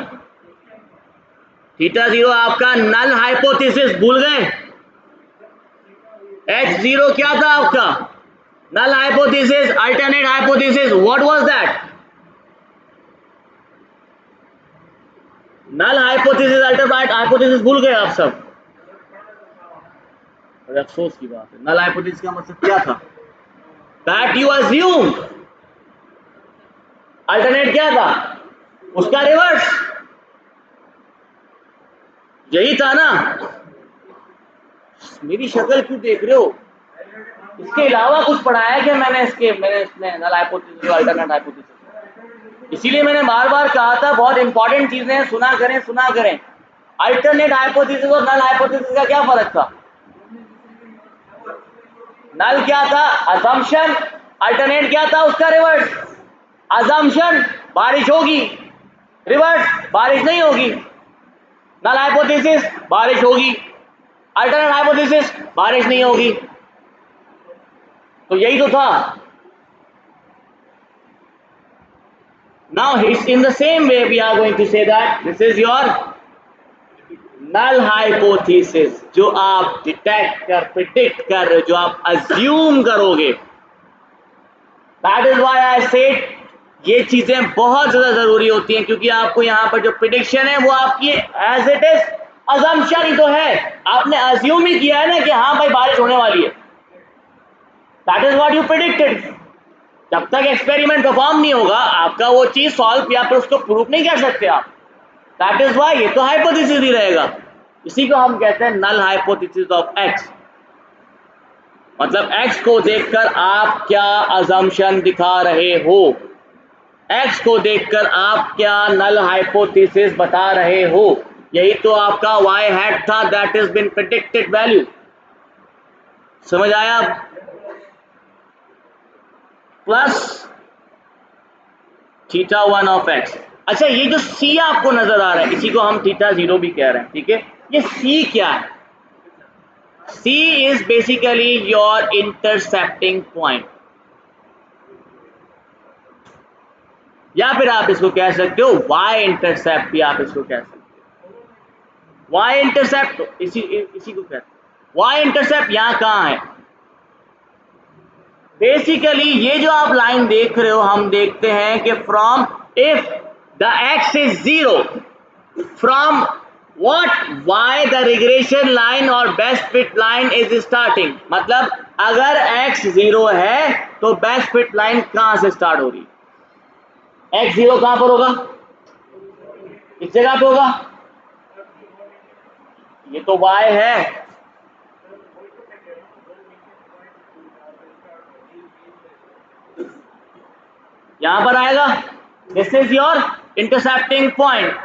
[SPEAKER 1] थीटा जीरो आपका नल हाइपोथेसिस, भूल गए? एच जीरो क्या था आपका? Null hypothesis, alternate hypothesis, what was that? Null hypothesis, alternate hypothesis भूल गए आप सब? बड़े अफसोस की बात है। नल हाइपोथेसिस का मतलब क्या था? That you assume. अल्टरनेट क्या था? उसका रिवर्स, यही था ना? मेरी शक्ल क्यों देख रहे हो? इसके अलावा कुछ पढ़ाया क्या मैंने इसमें नल हाइपोथेसिस और अल्टरनेट हाइपोथेसिस? इसीलिए मैंने बार बार कहा था बहुत इंपॉर्टेंट चीजें हैं, सुना करें। अल्टरनेट हाइपोथेसिस और नल हाइपोथेसिस का क्या फर्क था? नल क्या था? असम्पशन। अल्टरनेट क्या था? उसका रिवर्स। असम्पशन बारिश होगी, रिवर्स बारिश नहीं होगी। नल हाइपोथेसिस बारिश होगी, अल्टरनेट हाइपोथेसिस बारिश नहीं होगी। तो यही तो था। Now it's in the same way we are going to say that this is your null hypothesis, जो आप डिटेक्ट कर, प्रिडिक्ट कर रहे हो, जो आप अज्यूम करोगे। That is why I said ये चीजें बहुत ज्यादा जरूरी होती हैं, क्योंकि आपको यहाँ पर जो प्रिडिक्शन है वो आपकी एज इट इज अजम्पशन ही तो है। आपने अज्यूम ही किया है ना कि हाँ भाई बारिश होने वाली है। That is what you predicted. जब तक एक्सपेरिमेंट परफॉर्म नहीं होगा आपका वो चीज सॉल्व या फिर उसको प्रूव नहीं कर सकते आप। दैट इज व्हाई ये तो हाइपोथेसिस ही रहेगा। इसी को हम कहते हैं नल हाइपोथेसिस ऑफ एक्स। मतलब एक्स को देखकर आप क्या अजम्पशन दिखा रहे हो, एक्स को देखकर आप क्या नल हाइपोथेसिस बता रहे हो। यही तो आपका वाई हैट था, that is been predicted value. समझ आया? Plus theta one of X. अच्छा, ये जो सी आपको नजर आ रहा है इसी को हम थीटा जीरो भी कह रहे हैं, ठीक है? ये सी क्या है? C is basically your intercepting point, या फिर आप इसको कह सकते हो वाई इंटरसेप्ट भी आप इसको कह सकते हो। वाई इंटरसेप्ट इसी को कहते हैं। वाई इंटरसेप्ट यहां कहां है? बेसिकली ये जो आप लाइन देख रहे हो, हम देखते हैं कि from if the x is zero, from what y the regression line और best fit line is starting. मतलब अगर एक्स जीरो है तो बेस्ट फिट लाइन कहां से स्टार्ट हो रही? एक्स जीरो कहां पर होगा? किस जगह पे होगा? ये तो वाई है, यहां पर आएगा। This is your intercepting point.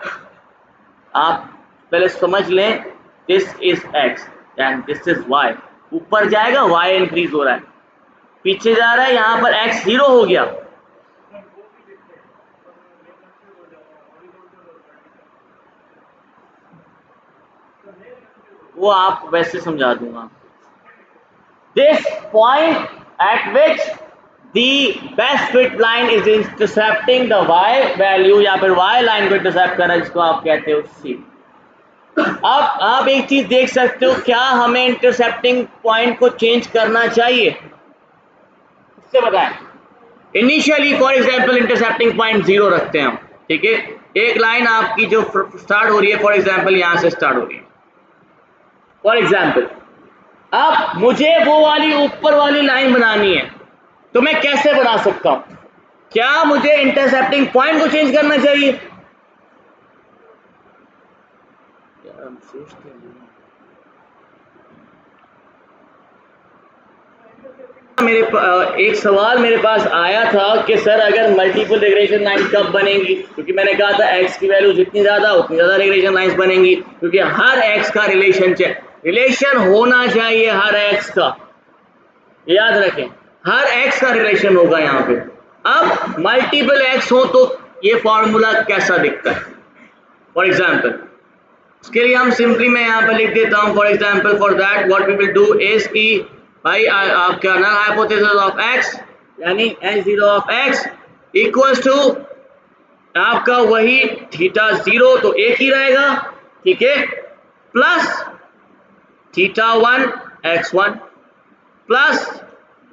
[SPEAKER 1] आप पहले समझ लें, this is X and this is Y. ऊपर जाएगा वाई इंक्रीज हो रहा है, पीछे जा रहा है, यहां पर एक्स जीरो हो गया। वो आप वैसे समझा दूंगा। This point at which the best fit line is intercepting the Y value, या फिर वाई लाइन को इंटरसेप्ट करना, जिसको आप कहते हो सी। अब आप एक चीज देख सकते हो, क्या हमें इंटरसेप्टिंग पॉइंट को चेंज करना चाहिए? इससे बताएं। Initially for example intercepting point zero रखते हैं हम, ठीक है? एक लाइन आपकी जो स्टार्ट हो रही है, फॉर एग्जांपल यहां से स्टार्ट हो रही है, फॉर एग्जांपल। अब मुझे वो वाली ऊपर वाली लाइन बनानी है, तो मैं कैसे बना सकता हूं? क्या मुझे इंटरसेप्टिंग पॉइंट को चेंज करना चाहिए? यार हम सोचते हैं। एक सवाल मेरे पास आया था कि सर अगर मल्टीपल रिग्रेशन लाइन कब बनेंगी? क्योंकि मैंने कहा था एक्स की वैल्यू जितनी ज़्यादा उतनी ज़्यादा रिग्रेशन लाइंस बनेंगी, क्योंकि हर एक्स का रिलेशन होना चाहिए हर एक्स का, याद रखें। हर x का रिलेशन होगा यहाँ पे। अब मल्टीपल x हो तो ये फॉर्मूला कैसा दिखता है? फॉर एग्जाम्पल इसके लिए हम सिंपली मैं यहाँ पे लिख देता हूँ, for example for that what we will do is कि भाई आपका नल हाइपोथेसिस ऑफ x यानी h0 of x equals to आपका वही थीटा 0 तो एक ही रहेगा, ठीक है, plus theta 1 x1 plus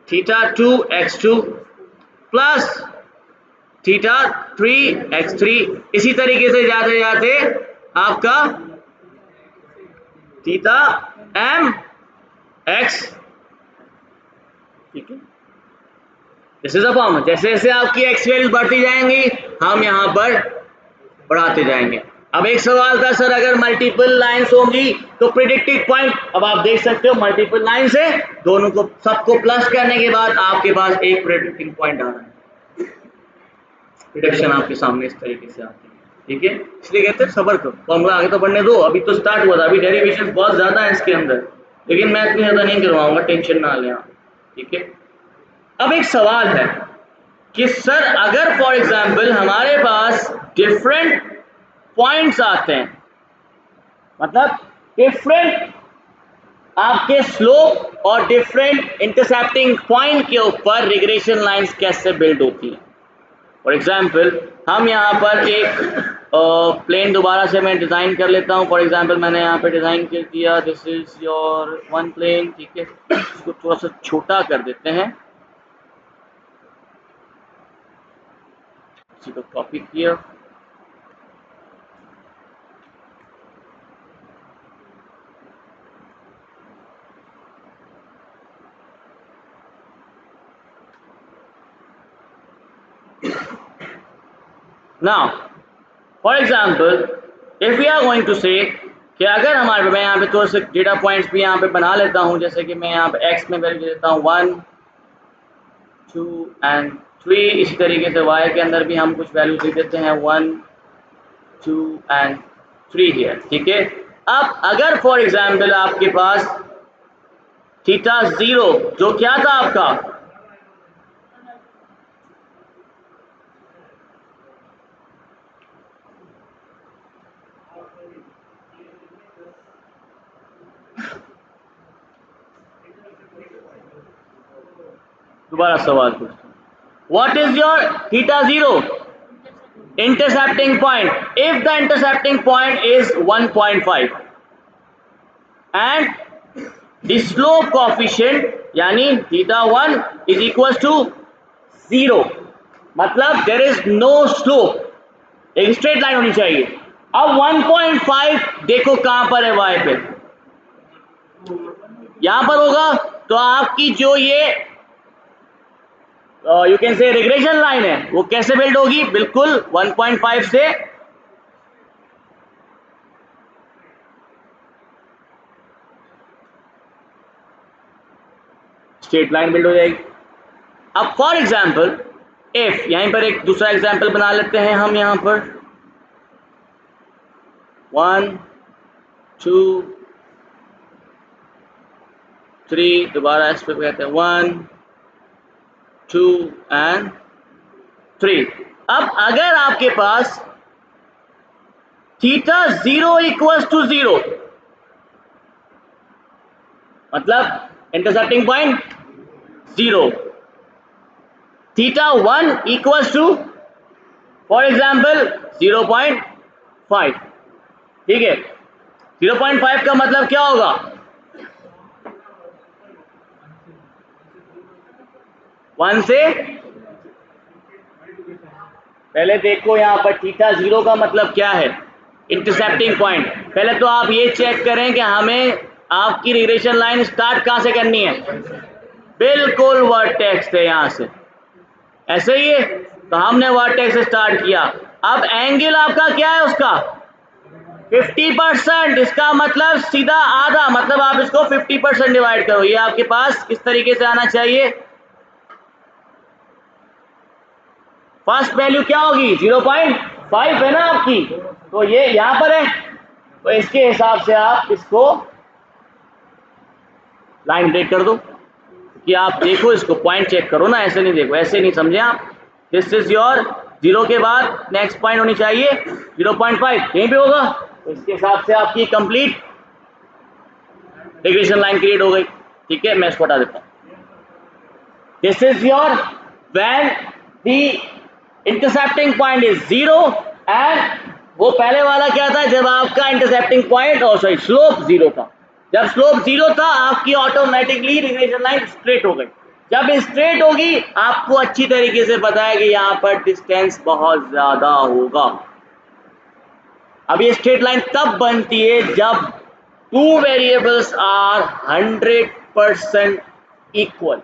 [SPEAKER 1] theta 2 x2 plus theta 3 x3, इसी तरीके से जाते जाते आपका थीटा m x, ठीक है, दिस इज अ फॉर्म। जैसे जैसे आपकी x वैल्यूज बढ़ती जाएंगी हम यहाँ पर बढ़ाते जाएंगे। अब एक सवाल था सर अगर मल्टीपल लाइंस होंगी तो प्रिडिक्टेड पॉइंट, अब आप देख सकते हो मल्टीपल लाइन से दोनों को सबको प्लस करने के बाद आपके पास एक प्रिडिक्टिंग पॉइंट आ रहा है, प्रिडिक्शन आपके सामने इस तरीके से आती है, ठीक है। इसलिए कहते हैं सब्र करो, फॉर्मूला आगे तो बढ़ने दो, अभी तो स्टार्ट हुआ था, अभी डेरिवेशन बहुत ज्यादा है इसके अंदर, लेकिन मैं इतनी ज्यादा नहीं करवाऊंगा, टेंशन ना लें आप, ठीक है। अब एक सवाल है कि सर अगर फॉर एग्जाम्पल हमारे पास डिफरेंट पॉइंट्स आते हैं, मतलब डिफरेंट आपके स्लोप और डिफरेंट इंटरसेप्टिंग पॉइंट के ऊपर रिग्रेशन लाइंस कैसे बिल्ड होती हैं। फॉर एग्जाम्पल हम यहाँ पर एक प्लेन दोबारा से मैं डिज़ाइन कर लेता हूँ। फॉर एग्जाम्पल मैंने यहाँ पे डिज़ाइन कर दिया, this is your one plane, ठीक है, इसको थोड़ा सा छोटा कर देते हैं, इसी को कॉपी किया, now for example if we are going to say कि अगर हमारे पे, मैं यहाँ पे थोड़े से डेटा पॉइंट्स भी यहाँ पे बना लेता हूँ, जैसे कि मैं यहाँ पे x में वैल्यू दे देता हूँ 1 2 एंड 3, इसी तरीके से y के अंदर भी हम कुछ वैल्यू दे देते हैं 1 2 एंड 3 हियर, ठीक है। अब अगर फॉर एग्जाम्पल आपके पास थीटा 0 जो क्या था आपका, दोबारा सवाल पूछता हूँ, what is your theta 0 intercepting point if the intercepting point is 1.5 and the slope coefficient यानी theta 1 is equals to 0, मतलब there is no slope, एक स्ट्रेट लाइन होनी चाहिए। अब 1.5 देखो कहां पर है y पे, यहां पर होगा, तो आपकी जो ये यू कैन से रिग्रेशन लाइन है वो कैसे बिल्ड होगी, बिल्कुल 1.5 से स्ट्रेट लाइन बिल्ड हो जाएगी। अब फॉर एग्जाम्पल इफ यहीं पर एक दूसरा एग्जाम्पल बना लेते हैं हम, यहां पर 1 2 3, दोबारा इस पे कहते हैं 1 2 एंड 3। अब अगर आपके पास थीटा 0 इक्वल्स टू 0, मतलब intercepting point 0, theta 1 equals to for example 0.5, ठीक है। 0.5 का मतलब क्या होगा, 1 से, पहले देखो यहाँ पर थीटा 0 का मतलब क्या है, इंटरसेप्टिंग पॉइंट। पहले तो आप ये चेक करें कि हमें आपकी रिग्रेशन लाइन स्टार्ट कहां से करनी है, बिल्कुल वर्टेक्स से, यहां से ऐसे ही है, तो हमने वर्टेक्स से स्टार्ट किया। अब एंगल आपका क्या है उसका 50%, इसका मतलब सीधा आधा, मतलब आप इसको 50% डिवाइड करो, ये आपके पास किस तरीके से आना चाहिए, फर्स्ट वैल्यू क्या होगी 0.5 है ना आपकी, तो ये यहां पर है, तो इसके हिसाब से आप इसको लाइन ब्रेक कर दो, कि आप देखो इसको, पॉइंट चेक करो ना, ऐसे नहीं देखो, ऐसे नहीं समझे आप। दिस इज योर 0 के बाद नेक्स्ट पॉइंट होनी चाहिए 0.5, यहीं पे होगा, तो इसके हिसाब से आपकी कंप्लीट रिग्रेशन लाइन क्रिएट हो गई। ठीक है, मैं इसको हटा देता हूं। This is your when the intercepting point is 0 and वो पहले वाला क्या था, जब आपका इंटरसेप्टिंग पॉइंट और सॉरी स्लोप 0 था। जब स्लोप 0 था आपकी ऑटोमेटिकली रिग्रेशन लाइन स्ट्रेट हो गई। जब स्ट्रेट होगी आपको अच्छी तरीके से पता है कि यहां पर डिस्टेंस बहुत ज्यादा होगा। अब ये स्ट्रेट लाइन तब बनती है जब टू वेरिएबल्स आर 100% इक्वल,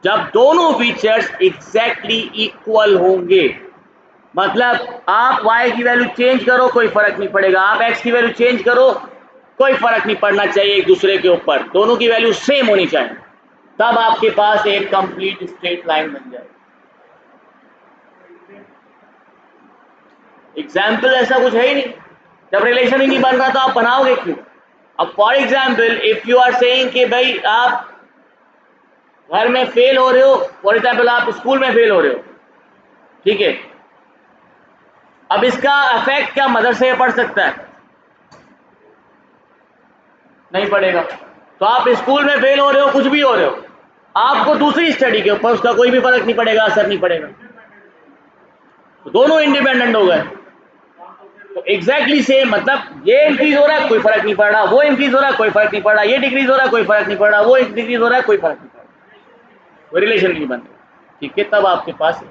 [SPEAKER 1] जब दोनों फीचर्स एग्जैक्टली इक्वल होंगे। मतलब आप y की वैल्यू चेंज करो कोई फर्क नहीं पड़ेगा, आप x की वैल्यू चेंज करो कोई फर्क नहीं पड़ना चाहिए एक दूसरे के ऊपर, दोनों की वैल्यू सेम होनी चाहिए, तब आपके पास एक कंप्लीट स्ट्रेट लाइन बन जाएगी। एग्जाम्पल ऐसा कुछ है ही नहीं, जब रिलेशन ही नहीं बन रहा तो आप बनाओगे क्यों? अब for example if you are saying कि भाई आप घर में फेल हो रहे हो, फॉर एग्जाम्पल आप स्कूल में फेल हो रहे हो, ठीक है, अब इसका इफेक्ट क्या मदर से पड़ सकता है? नहीं पड़ेगा। तो आप स्कूल में फेल हो रहे हो, कुछ भी हो रहे हो, आपको दूसरी स्टडी के ऊपर उसका कोई भी फर्क नहीं पड़ेगा, असर नहीं पड़ेगा, तो दोनों इंडिपेंडेंट हो गए। तो एग्जैक्टली सेम, मतलब ये इंक्रीज हो रहा है कोई फर्क नहीं पड़ रहा, वो इंक्रीज हो रहा है कोई फर्क नहीं पड़ रहा, ये डिक्रीज हो रहा है कोई फर्क नहीं पड़ रहा, वो डिक्रीज हो रहा है कोई फर्क नहीं पड़ रहा, कोई रिलेशन नहीं बन रहा। ठीक है, तब आपके पास,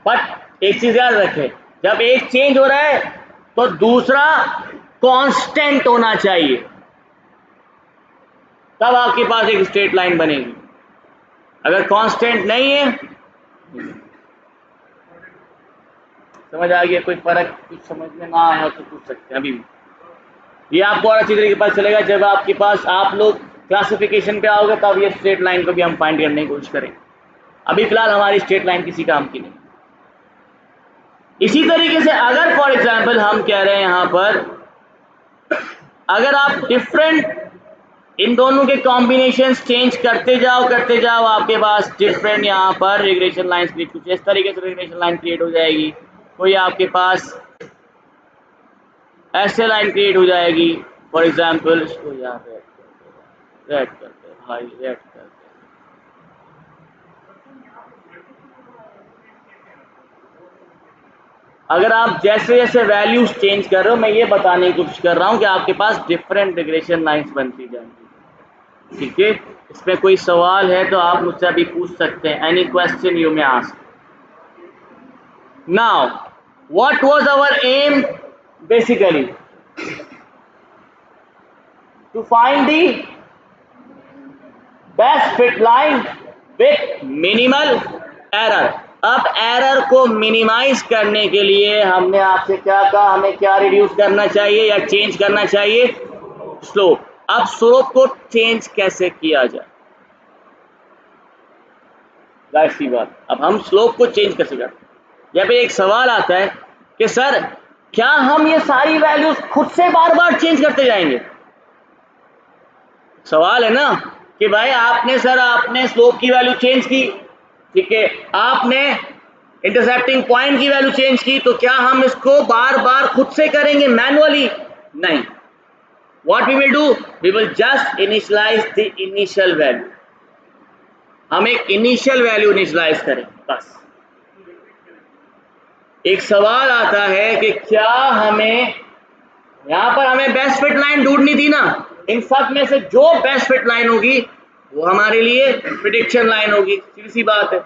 [SPEAKER 1] बट एक चीज याद रखें, जब एक चेंज हो रहा है तो दूसरा कांस्टेंट होना चाहिए, तब आपके पास एक स्ट्रेट लाइन बनेगी। अगर कांस्टेंट नहीं है, समझ आ गया? कोई फर्क कुछ समझ में ना आया तो पूछ सकते हैं अभी भी। ये आपको और अच्छी तरीके से पता चलेगा जब आपके पास, आप लोग क्लासिफिकेशन पे आओगे तब ये स्ट्रेट लाइन को भी हम फाइंड करने की कोशिश करेंगे। अभी फिलहाल हमारी स्ट्रेट लाइन किसी काम की नहीं। इसी तरीके से अगर फॉर एग्जाम्पल हम कह रहे हैं यहां पर, अगर आप डिफरेंट इन दोनों के कॉम्बिनेशन चेंज करते जाओ आपके पास डिफरेंट यहाँ पर रिग्रेशन लाइंस क्रिएट, कुछ इस तरीके से रिग्रेशन लाइन क्रिएट हो जाएगी। कोई आपके पास ऐसे लाइन क्रिएट हो जाएगी, फॉर एग्जाम्पल इसको यहाँ पे रेड करते हैं भाई, रेड करते हैं। अगर आप जैसे जैसे वैल्यूज चेंज कर रहे हो, मैं ये बताने की कोशिश कर रहा हूँ कि आपके पास डिफरेंट रिग्रेशन लाइंस बनती जाएंगी। ठीक है, इसमें कोई सवाल है तो आप मुझसे अभी पूछ सकते हैं, any question you may ask. Now what was our aim basically? To find the best fit line with minimal error. अब एरर को मिनिमाइज करने के लिए हमने आपसे क्या कहा, हमें क्या रिड्यूस करना चाहिए या चेंज करना चाहिए? स्लोप। अब स्लोप को चेंज कैसे किया जाए? जाहिर सी बात, अब हम स्लोप को चेंज कैसे करते हैं? यहाँ पे एक सवाल आता है कि सर क्या हम ये सारी वैल्यूज खुद से बार बार चेंज करते जाएंगे? सवाल है ना कि भाई आपने, सर आपने स्लोप की वैल्यू चेंज की, ठीक है, आपने इंटरसेप्टिंग पॉइंट की वैल्यू चेंज की, तो क्या हम इसको बार बार खुद से करेंगे मैनुअली? नहीं। What we will do, we will just initialize the initial value. हम एक इनिशियल वैल्यू इनिशियलाइज करें बस। एक सवाल आता है कि क्या हमें यहां पर हमें बेस्ट फिट लाइन ढूंढनी थी ना, इन सब में से जो बेस्ट फिट लाइन होगी वो हमारे लिए प्रिडिक्शन लाइन होगी, सीधी सी बात है।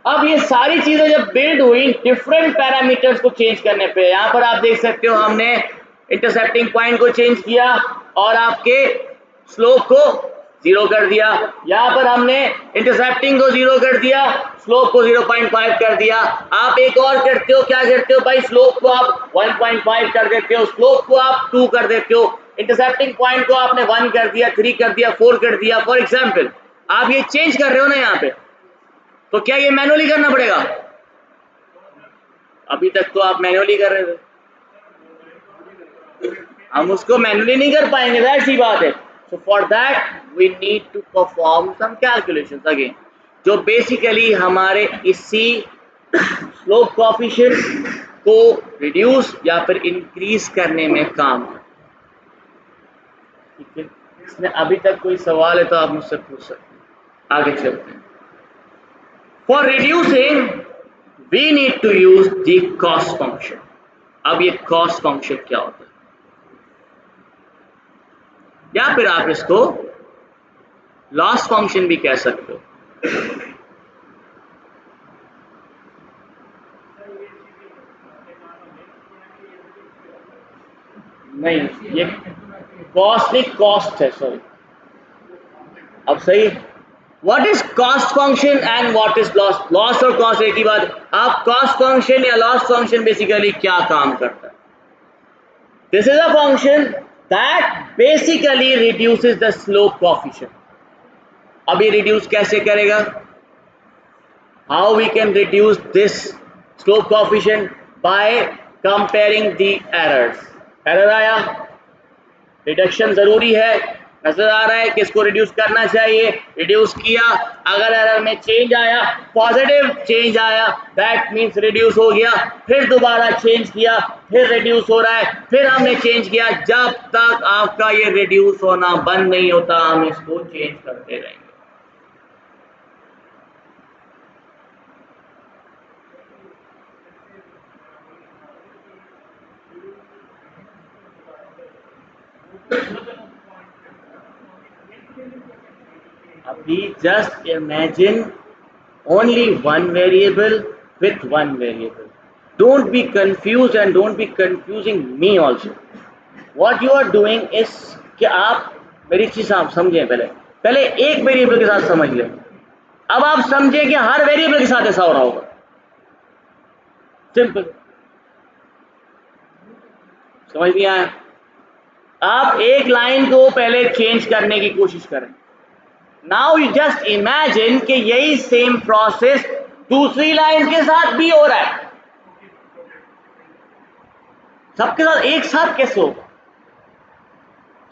[SPEAKER 1] अब ये सारी चीजें जब बिल्ड हुई डिफरेंट पैरामीटर्स को चेंज करने पे, यहां पर आप देख सकते हो हमने इंटरसेप्टिंग पॉइंट को चेंज किया और आपके स्लोप को 0 कर दिया, यहां पर हमने इंटरसेप्टिंग को 0 कर दिया, स्लोप को 0.5 कर दिया। आप एक और करते हो, क्या करते हो भाई, स्लोप को आप 1.5 कर देते हो, स्लोप को आप 2 कर देते हो, इंटरसेप्टिंग पॉइंट को आपने 1 कर दिया, 3 कर दिया, 4 कर दिया। फॉर एग्जाम्पल आप ये चेंज कर रहे हो ना यहाँ पे, तो क्या ये मैनुअली करना पड़ेगा? अभी तक तो आप मैनुअली कर रहे थे, हम उसको मैनुअली नहीं कर पाएंगे, जाहिर सी बात है। So for that we need to perform some calculations again, जो बेसिकली हमारे इसी स्लोप कोएफिशिएंट को रिड्यूस या फिर इंक्रीज करने में काम है। ठीक है, इसमें अभी तक कोई सवाल है तो आप मुझसे पूछ सकते हैं। आगे चलते हैं। For reducing we need to use the cost function. अब ये कॉस्ट फंक्शन क्या होता है, या फिर आप इसको लॉस फंक्शन भी कह सकते हो। नहीं, ये कॉस्ट नहीं, कॉस्ट है, सॉरी। अब सही, what is cost function and what is loss? Loss और कॉस्ट एक ही बात है। आप कॉस्ट फंक्शन या लॉस फंक्शन बेसिकली क्या काम करता है? This is a function that basically reduces the slope coefficient. अब ये रिड्यूस कैसे करेगा? How we can reduce this slope coefficient? By comparing the errors. Error आया, रिडक्शन जरूरी है, नजर आ रहा है कि इसको रिड्यूस करना चाहिए, रिड्यूस किया, अगर एरर में चेंज आया, पॉजिटिव चेंज आया, दैट मींस रिड्यूस हो गया, फिर दोबारा चेंज किया, फिर रिड्यूस हो रहा है, फिर हमने चेंज किया, जब तक आपका ये रिड्यूस होना बंद नहीं होता हम इसको चेंज करते रहेंगे। अभी just imagine only one variable with one variable. Don't be confused and don't be confusing me also. What you are doing is कि आप मेरी चीज आप समझें, पहले एक वेरिएबल के साथ समझ लें, अब आप समझें कि हर वेरिएबल के साथ ऐसा हो रहा होगा। सिंपल, समझ नहीं आया? आप एक लाइन को पहले चेंज करने की कोशिश करें। नाउ यू जस्ट इमेजिन कि यही सेम प्रोसेस दूसरी लाइन के साथ भी हो रहा है। सबके साथ एक साथ कैसे होगा?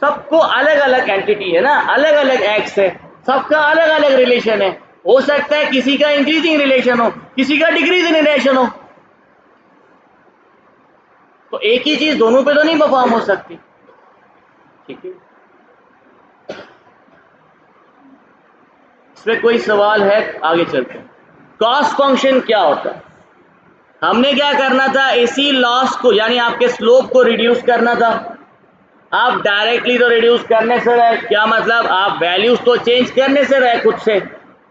[SPEAKER 1] सबको अलग अलग एंटिटी है ना, अलग अलग एक्स है, सबका अलग अलग रिलेशन है। हो सकता है किसी का इंक्रीजिंग रिलेशन हो, किसी का डिक्रीजिंग रिलेशन हो, तो एक ही चीज दोनों पे तो नहीं परफॉर्म हो सकती। ठीक है, इसमें कोई सवाल है? आगे चलते हैं। कॉस्ट फंक्शन क्या होता है? हमने क्या करना था, इसी लॉस को यानी आपके स्लोप को रिड्यूस करना था। आप डायरेक्टली तो रिड्यूस करने से रहे, क्या मतलब, आप वैल्यूज तो चेंज करने से रहे खुद से।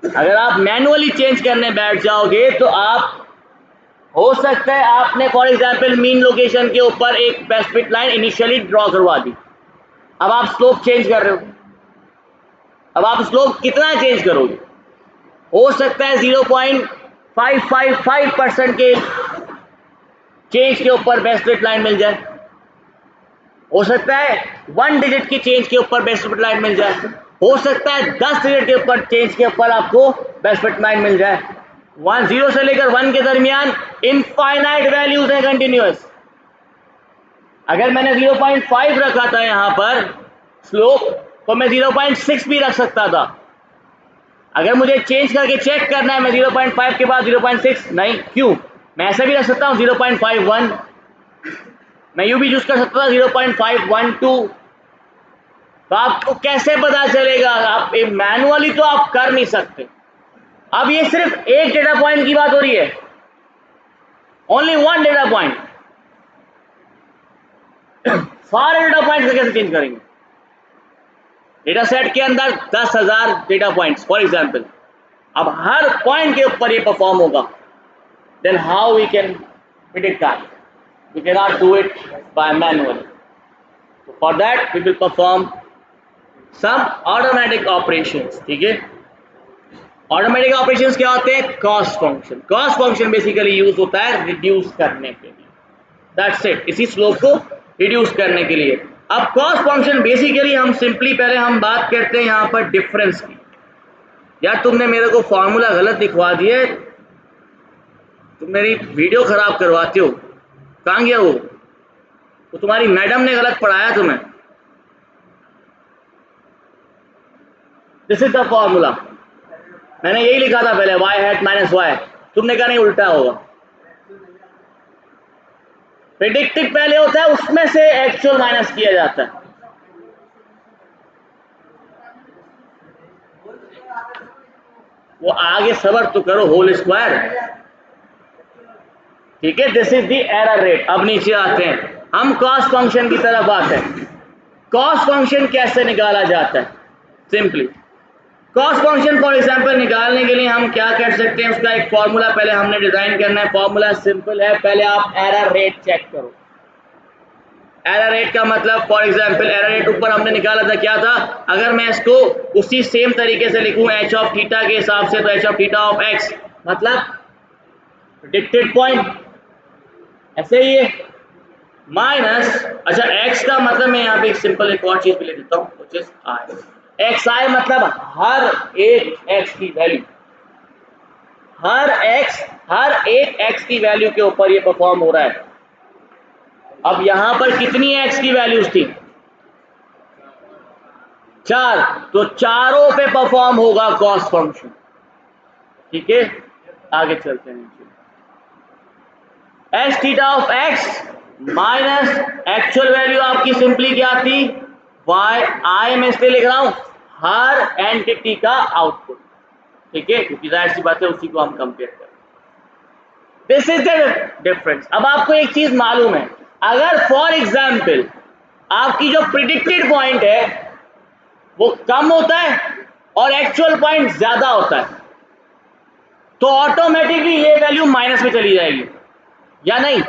[SPEAKER 1] अगर आप मैनुअली चेंज करने बैठ जाओगे तो आप, हो सकता है आपने फॉर एग्जांपल मीन लोकेशन के ऊपर एक best fit line initially draw करवा दी, अब आप स्लोप चेंज कर रहे हो, अब आप स्लोप कितना चेंज करोगे? हो सकता है 0.555% के चेंज के ऊपर बेस्ट फिट लाइन मिल जाए, हो सकता है 1 डिजिट की चेंज के ऊपर बेस्ट फिट लाइन मिल जाए, हो सकता है 10 डिजिट के ऊपर चेंज के ऊपर आपको बेस्ट फिट लाइन मिल जाए। 0 से लेकर 1 के दरमियान इनफाइनाइट वैल्यूज है कंटिन्यूअस। अगर मैंने 0.5 रखा था यहां पर स्लोप, तो मैं 0.6 भी रख सकता था। अगर मुझे चेंज करके चेक करना है मैं 0.5 के बाद 0.6 नहीं, क्यों? मैं ऐसा भी रख सकता हूं 0.51, मैं यू भी यूज कर सकता था 0.512। तो आपको कैसे पता चलेगा? आप मैनुअली तो आप कर नहीं सकते। अब ये सिर्फ एक डेटा पॉइंट की बात हो रही है, ओनली वन डेटा पॉइंट। सारे डेटा पॉइंट कैसे चेंज करेंगे? डेटा सेट के अंदर 10,000 डेटा पॉइंट्स फॉर एग्जांपल, अब हर पॉइंट के ऊपर ये परफॉर्म होगा, then how we can predict that? We can not do it by manually. For that we will perform some automatic operations. ठीक है, ऑटोमेटिक ऑपरेशंस क्या होते हैं? Cost function. Cost function basically use होता है रिड्यूस करने के लिए, दैट्स इट, इसी स्लोप को रिड्यूस करने के लिए। अब कॉस्ट फंक्शन बेसिकली हम सिंपली पहले हम बात करते हैं यहां पर डिफरेंस की। यार तुमने मेरे को फॉर्मूला गलत दिखवा दिया, तुम मेरी वीडियो खराब करवाते हो। कहां गया वो तुम्हारी मैडम ने गलत पढ़ाया तुम्हें। This is the formula. मैंने यही लिखा था पहले, y हैट माइनस वाई। तुमने कहा नहीं उल्टा होगा। प्रेडिक्टेड पहले होता है, उसमें से एक्चुअल माइनस किया जाता है। वो आगे सबर तो करो, होल स्क्वायर। ठीक है, this is the error rate. अब नीचे आते हैं, हम कॉस्ट फंक्शन की तरफ आते हैं। कॉस्ट फंक्शन कैसे निकाला जाता है? Simply cost function for example निकालने के लिए हम क्या कर सकते हैं, उसका एक फॉर्मूला पहले हमने डिजाइन करना है। फॉर्मूला सिंपल है, पहले आप एरर रेट चेक करो। एरर रेट का मतलब फॉर एग्जांपल एरर रेट ऊपर हमने निकाला था, क्या था? अगर मैं इसको उसी सेम तरीके से लिखूं एच ऑफ थीटा के हिसाब से, तो H of theta of x मतलब प्रेडिक्टेड पॉइंट, ऐसे ही है माइनस। अच्छा, एक्स का मतलब मैं यहाँ पे एक सिंपल एक और चीज भी ले देता हूँ, व्हिच इज आई। एक्स आई मतलब हर एक एक्स की वैल्यू, हर एक एक्स की वैल्यू के ऊपर ये परफॉर्म हो रहा है। अब यहां पर कितनी एक्स की वैल्यूज थी? 4, तो चारों पे परफॉर्म होगा कॉस्ट फंक्शन। ठीक है, आगे चलते हैं। H theta of x minus actual value आपकी सिंपली क्या थी? वाई आई। मैं इसलिए लिख रहा हूं हर एंटिटी का आउटपुट। ठीक है, क्योंकि जाहिर सी बात है उसी को हम कंपेयर करें। This is the difference. अब आपको एक चीज मालूम है, अगर फॉर एग्जाम्पल आपकी जो प्रिडिक्टेड पॉइंट है वो कम होता है और एक्चुअल पॉइंट ज्यादा होता है, तो ऑटोमेटिकली ये वैल्यू माइनस में चली जाएगी या नहीं?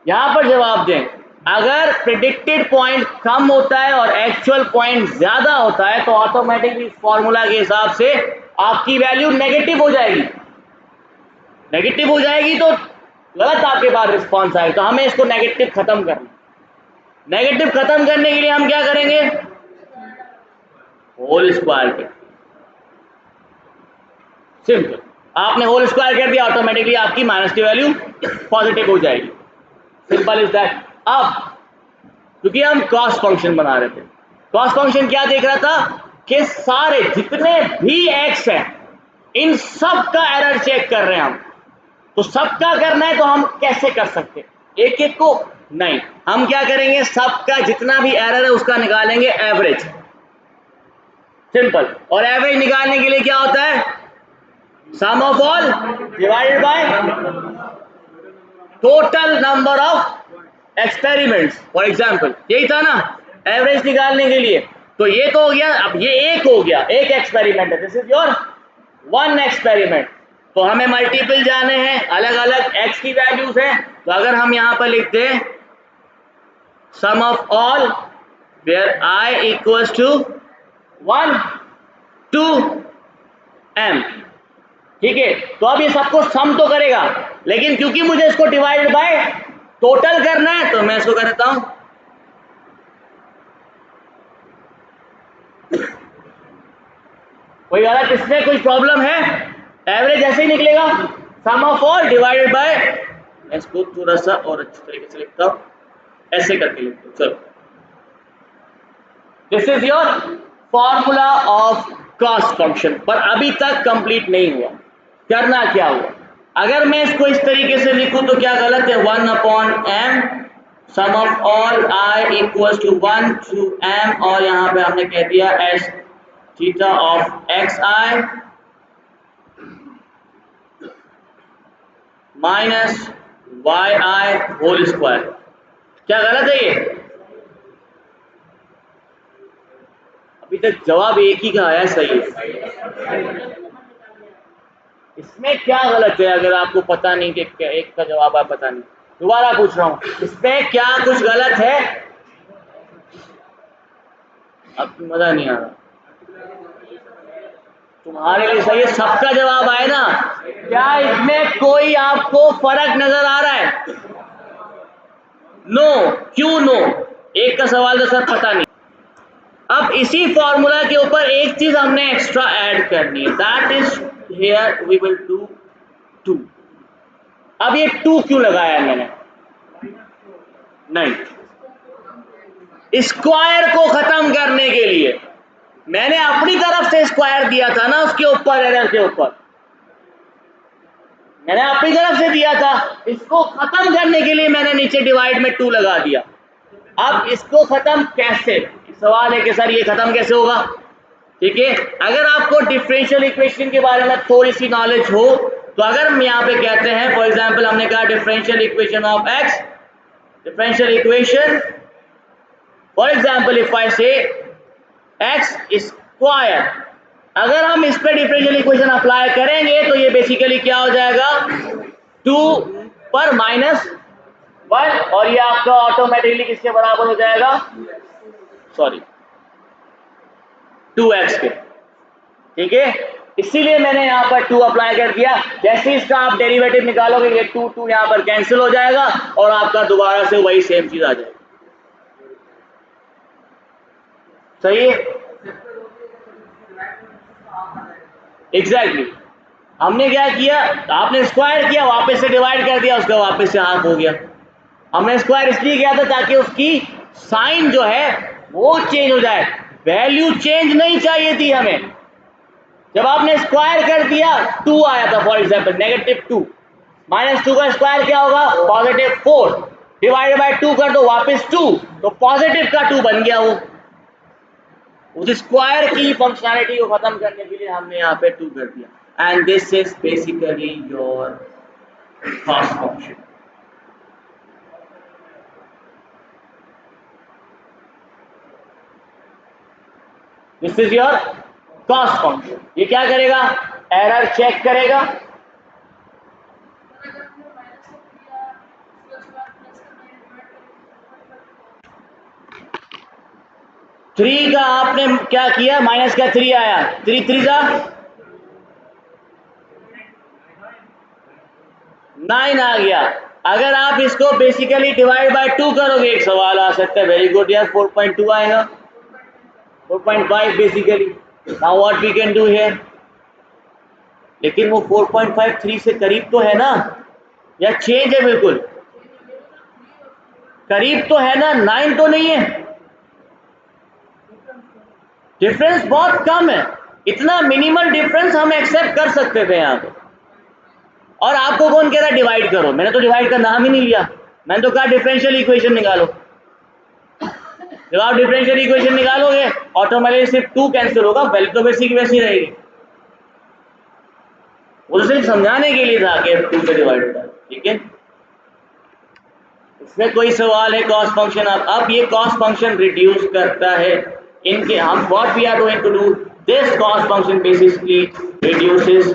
[SPEAKER 1] यहां पर जवाब दें। अगर प्रिडिक्टेड पॉइंट कम होता है और एक्चुअल पॉइंट ज्यादा होता है, तो ऑटोमेटिकली फॉर्मूला के हिसाब से आपकी वैल्यू नेगेटिव हो जाएगी। नेगेटिव हो जाएगी तो गलत आपके पास रिस्पॉन्स आएगा। तो हमें इसको नेगेटिव खत्म करना। नेगेटिव खत्म करने के लिए हम क्या करेंगे? होल स्क्वायर कर, सिंपल। आपने होल स्क्वायर कर दिया, ऑटोमेटिकली आपकी माइनस की वैल्यू पॉजिटिव हो जाएगी। Simple is that. अब क्योंकि हम कॉस्ट फंक्शन बना रहे थे, कॉस्ट फंक्शन क्या देख रहा था कि सारे जितने भी एक्स हैं इन सब का एरर चेक कर रहे हैं हम। तो सबका करना है तो हम कैसे कर सकते हैं? एक एक को नहीं, हम क्या करेंगे, सबका जितना भी एरर है उसका निकालेंगे एवरेज। सिंपल। और एवरेज निकालने के लिए क्या होता है? Sum of all divided by total number of experiments. For example यही था ना एवरेज निकालने के लिए। तो ये तो हो गया। अब ये एक हो गया, एक एक्सपेरिमेंट है, this is your one experiment. तो हमें मल्टीपल जाने हैं, अलग अलग एक्स की वैल्यूज हैं। तो अगर हम यहां पर लिखते हैं sum of all where i equals to 1 2 m। ठीक है, तो अब ये सबको सम तो करेगा, लेकिन क्योंकि मुझे इसको डिवाइडेड बाय टोटल करना है तो मैं इसको कर देता हूं कोई गलत इसमें कोई प्रॉब्लम है? एवरेज ऐसे ही निकलेगा, सम ऑफ ऑल डिवाइडेड बाय। मैं इसको थोड़ा सा और अच्छी तरीके से लिखता हूं, ऐसे करके लिखता हूं। चलो, this is your formula of cost function. पर अभी तक कंप्लीट नहीं हुआ। करना क्या हुआ? अगर मैं इसको इस तरीके से लिखूं तो क्या गलत है? 1/m sum of all i equals to 1 to m, और यहां पे हमने कह दिया S theta of X I minus Y I whole square. क्या गलत है ये? अभी तक जवाब एक ही का आया, सही है। इसमें क्या गलत है? अगर आपको पता नहीं कि एक का जवाब आप पता नहीं, दोबारा पूछ रहा हूं, इसमें क्या कुछ गलत है? अब मजा नहीं आ रहा। तुम्हारे लिए सही है, सबका जवाब आए ना। क्या इसमें कोई आपको फर्क नजर आ रहा है? नो। क्यों नो? एक का सवाल तो सर पता नहीं। अब इसी फॉर्मूला के ऊपर एक चीज हमने एक्स्ट्रा ऐड करनी है, that is here we will do 2। अब ये 2 क्यों लगाया मैंने? नहीं, स्क्वायर को खत्म करने के लिए। मैंने अपनी तरफ से स्क्वायर दिया था ना उसके ऊपर, एरर के ऊपर मैंने अपनी तरफ से दिया था। इसको खत्म करने के लिए मैंने नीचे डिवाइड में 2 लगा दिया। अब इसको खत्म कैसे, सवाल है कि सर ये खत्म कैसे होगा। ठीक है, अगर आपको डिफरेंशियल इक्वेशन के बारे में थोड़ी सी नॉलेज हो तो अगर हम यहाँ पे कहते हैं फॉर एग्जांपल हमने कहा differential equation of x, differential equation for example if I से एक्स स्क्वायर, अगर हम इस पे डिफरेंशियल इक्वेशन अप्लाई करेंगे तो ये बेसिकली क्या हो जाएगा 2 पर माइनस 1 और ये आपका ऑटोमेटिकली किसके बराबर हो जाएगा, सॉरी 2x के। ठीक है, इसीलिए मैंने यहाँ पर 2 अप्लाई कर दिया। जैसे इसका आप डेरिवेटिव निकालोगे ये 2 यहाँ पर कैंसिल हो जाएगा और आपका दोबारा से वही सेम चीज आ जाएगी। सही है, एग्जैक्टली हमने क्या किया, आपने स्क्वायर किया वापस से डिवाइड कर दिया, उसका वापस से हाफ हो गया। हमने स्क्वायर इसलिए किया था ताकि उसकी साइन जो है वो चेंज हो जाए, वैल्यू चेंज नहीं चाहिए थी हमें। जब आपने स्क्वायर कर दिया 2 आया था फॉर एग्जांपल -2, -2 का स्क्वायर क्या होगा +4, डिवाइड बाय 2 कर दो वापस 2, तो पॉजिटिव का 2 बन गया वो। उस स्क्वायर की फंक्शनैलिटी को खत्म करने के लिए हमने यहाँ पे 2 कर दिया and this is basically your cost function. This is your cost function. ये क्या करेगा, एरर चेक करेगा, थ्री का आपने क्या किया, माइनस का 3 आया, 3 3 का 9 आ गया। अगर आप इसको बेसिकली डिवाइड बाय 2 करोगे, एक सवाल आ सकता है, वेरी गुड यार 4.2 आएगा, 4.5 basically. Now what we can do here, लेकिन वो 4.5 3 से करीब तो है ना, या चेंज है, बिल्कुल करीब तो है ना, 9 तो नहीं है, डिफरेंस बहुत कम है, इतना मिनिमल डिफरेंस हम एक्सेप्ट कर सकते थे यहाँ पे। और आपको कौन कह रहा है डिवाइड करो, मैंने तो डिवाइड का नाम ही नहीं लिया, मैंने तो कहा डिफरेंशियल इक्वेशन निकालो। जब आप डिफरेंशियल इक्वेशन निकालोगे ऑटोमेटिकली सिर्फ 2 कैंसिल होगा, वैल्यू तो वैसी की वैसी रहेगी। वो तो सिर्फ समझाने के लिए था कि 2 से डिवाइड होता है। ठीक है, इसमें कोई सवाल है कॉस्ट फंक्शन, अब ये कॉस्ट फंक्शन रिड्यूस करता है इनके, हम what we are going to do, this cost function basically reduces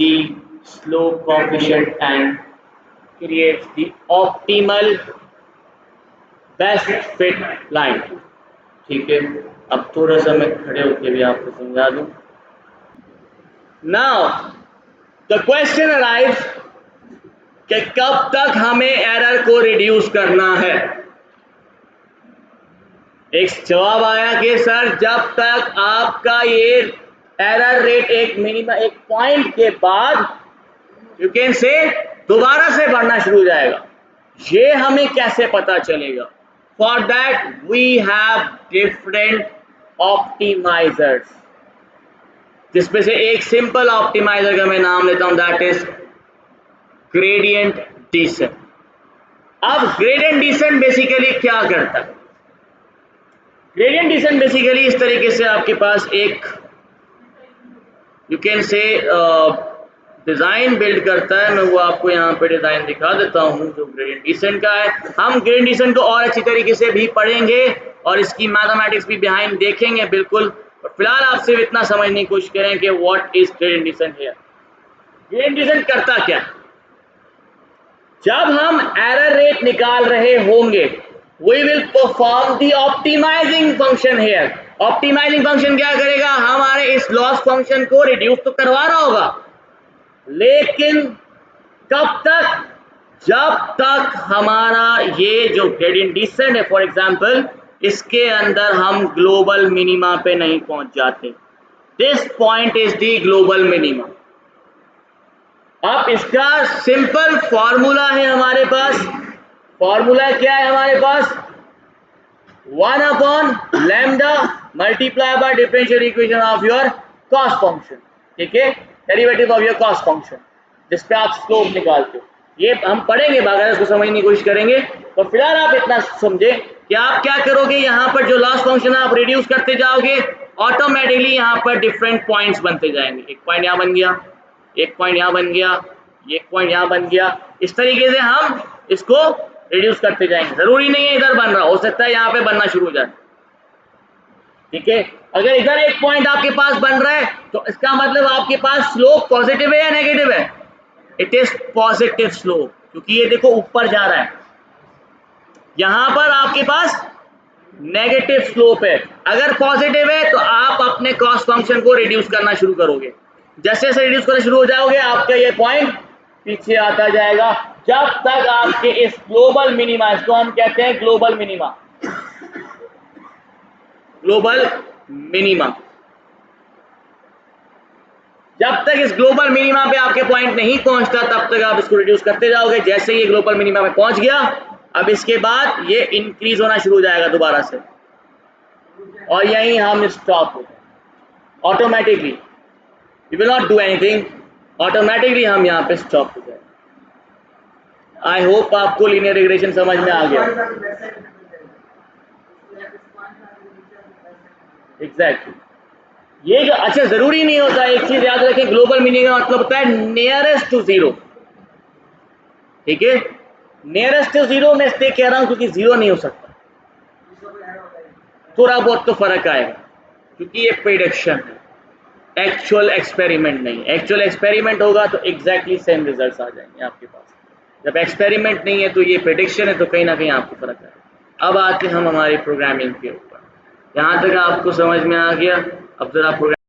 [SPEAKER 1] the slope coefficient and creates the optimal best fit line. ठीक है, अब थोड़ा सा मैं खड़े होकर भी आपको समझा दूं। नाउ द क्वेश्चन अराइव्स कि कब तक हमें एरर को रिड्यूस करना है। एक जवाब आया कि सर जब तक आपका ये एरर रेट एक मिनिमम एक पॉइंट के बाद यू कैन से दोबारा से बढ़ना शुरू हो जाएगा। ये हमें कैसे पता चलेगा, for that we have different optimizers, जिसमें से एक सिंपल ऑप्टिमाइजर का मैं नाम लेता हूं, दैट इज ग्रेडियंट डिसेंट। अब ग्रेडियंट डिसेंट बेसिकली क्या करता है, ग्रेडियंट डिसेंट बेसिकली इस तरीके से आपके पास एक यू कैन से डिजाइन बिल्ड करता है। मैं वो आपको यहाँ पे डिजाइन दिखा देता हूँ जो ग्रेडियंट डिसेंट का है। हम ग्रेडियंट डिसेंट को और अच्छी तरीके से भी पढ़ेंगे और इसकी मैथमेटिक्स भी बिहाइंड देखेंगे बिल्कुल, और फिलहाल आपसे इतना समझने की कोशिश करें कि what is gradient descent here. Gradient descent करता क्या, जब हम एरर रेट निकाल रहे होंगे we will perform the optimizing function here। optimizing function क्या करेगा, हमारे इस लॉस फंक्शन को रिड्यूस तो करवा रहा होगा, लेकिन कब तक, जब तक हमारा ये जो ग्रेडियंट डिसेंट है फॉर एग्जांपल इसके अंदर हम ग्लोबल मिनिमा पे नहीं पहुंच जाते। This point is the global minima. अब इसका सिंपल फॉर्मूला है हमारे पास, फॉर्मूला क्या है हमारे पास, 1 upon lambda multiply by differential equation of your cost function, ठीक है, derivative of your cost function, जिसपे आप स्लोप निकालते हो। ये हम पढ़ेंगे, बाकायदा इसको समझने की कोशिश करेंगे। तो फिलहाल आप इतना समझे कि आप क्या करोगे, यहाँ पर जो लॉस फंक्शन है आप रिड्यूस करते जाओगे, ऑटोमेटिकली यहाँ पर डिफरेंट पॉइंट्स बनते जाएंगे। एक पॉइंट यहाँ बन गया, एक पॉइंट यहाँ बन गया, एक पॉइंट यहाँ बन गया। इस तरीके से हम इसको रिड्यूस करते जाएंगे। जरूरी नहीं है इधर बन रहा, हो सकता है यहाँ पे बनना शुरू हो जाए, ठीक है। अगर इधर एक पॉइंट आपके पास बन रहा है तो इसका मतलब आपके पास स्लोप पॉजिटिव है या नेगेटिव है? इट इज पॉजिटिव स्लोप, क्योंकि ये देखो ऊपर जा रहा है। यहां पर आपके पास नेगेटिव स्लोप है। अगर पॉजिटिव है तो आप अपने कॉस्ट फंक्शन को रिड्यूस करना शुरू करोगे। जैसे जैसे रिड्यूस करना शुरू हो जाओगे आपका ये पॉइंट पीछे आता जाएगा, जब तक आपके इस ग्लोबल मिनिमा, इसको हम कहते हैं ग्लोबल मिनिमा, ग्लोबल मिनिमा, जब तक इस ग्लोबल मिनिमा पे आपके पॉइंट नहीं पहुंचता तब तक आप इसको रिड्यूस करते जाओगे। जैसे ही ये ग्लोबल मिनिमा पे पहुंच गया, अब इसके बाद ये इंक्रीज होना शुरू हो जाएगा दोबारा से, और यहीं हम स्टॉप हो जाए automatically. We will not do anything, automatically हम यहाँ पे स्टॉप हो जाए। आई होप आपको लीनियर रिग्रेशन समझ में आ गया। एग्जैक्टली ये जो, अच्छा जरूरी नहीं होता, एक चीज याद रखें, ग्लोबल मीनिंग का मतलब होता है नियरेस्ट टू जीरो, ठीक है। नियरेस्ट टू जीरो मैं इसलिए कह रहा हूं क्योंकि जीरो नहीं हो सकता, थोड़ा बहुत तो फर्क आएगा, क्योंकि ये प्रेडिक्शन है, एक्चुअल एक्सपेरिमेंट नहीं। एक्चुअल एक्सपेरिमेंट होगा तो एग्जैक्टली सेम रिजल्ट्स आ जाएंगे आपके पास। जब एक्सपेरिमेंट नहीं है तो ये प्रेडिक्शन है, तो कहीं ना कहीं आपको फर्क आएगा। अब आते हैं हम हमारी प्रोग्रामिंग के ऊपर। यहाँ तक आपको समझ में आ गया, अब जरा प्रोग्राम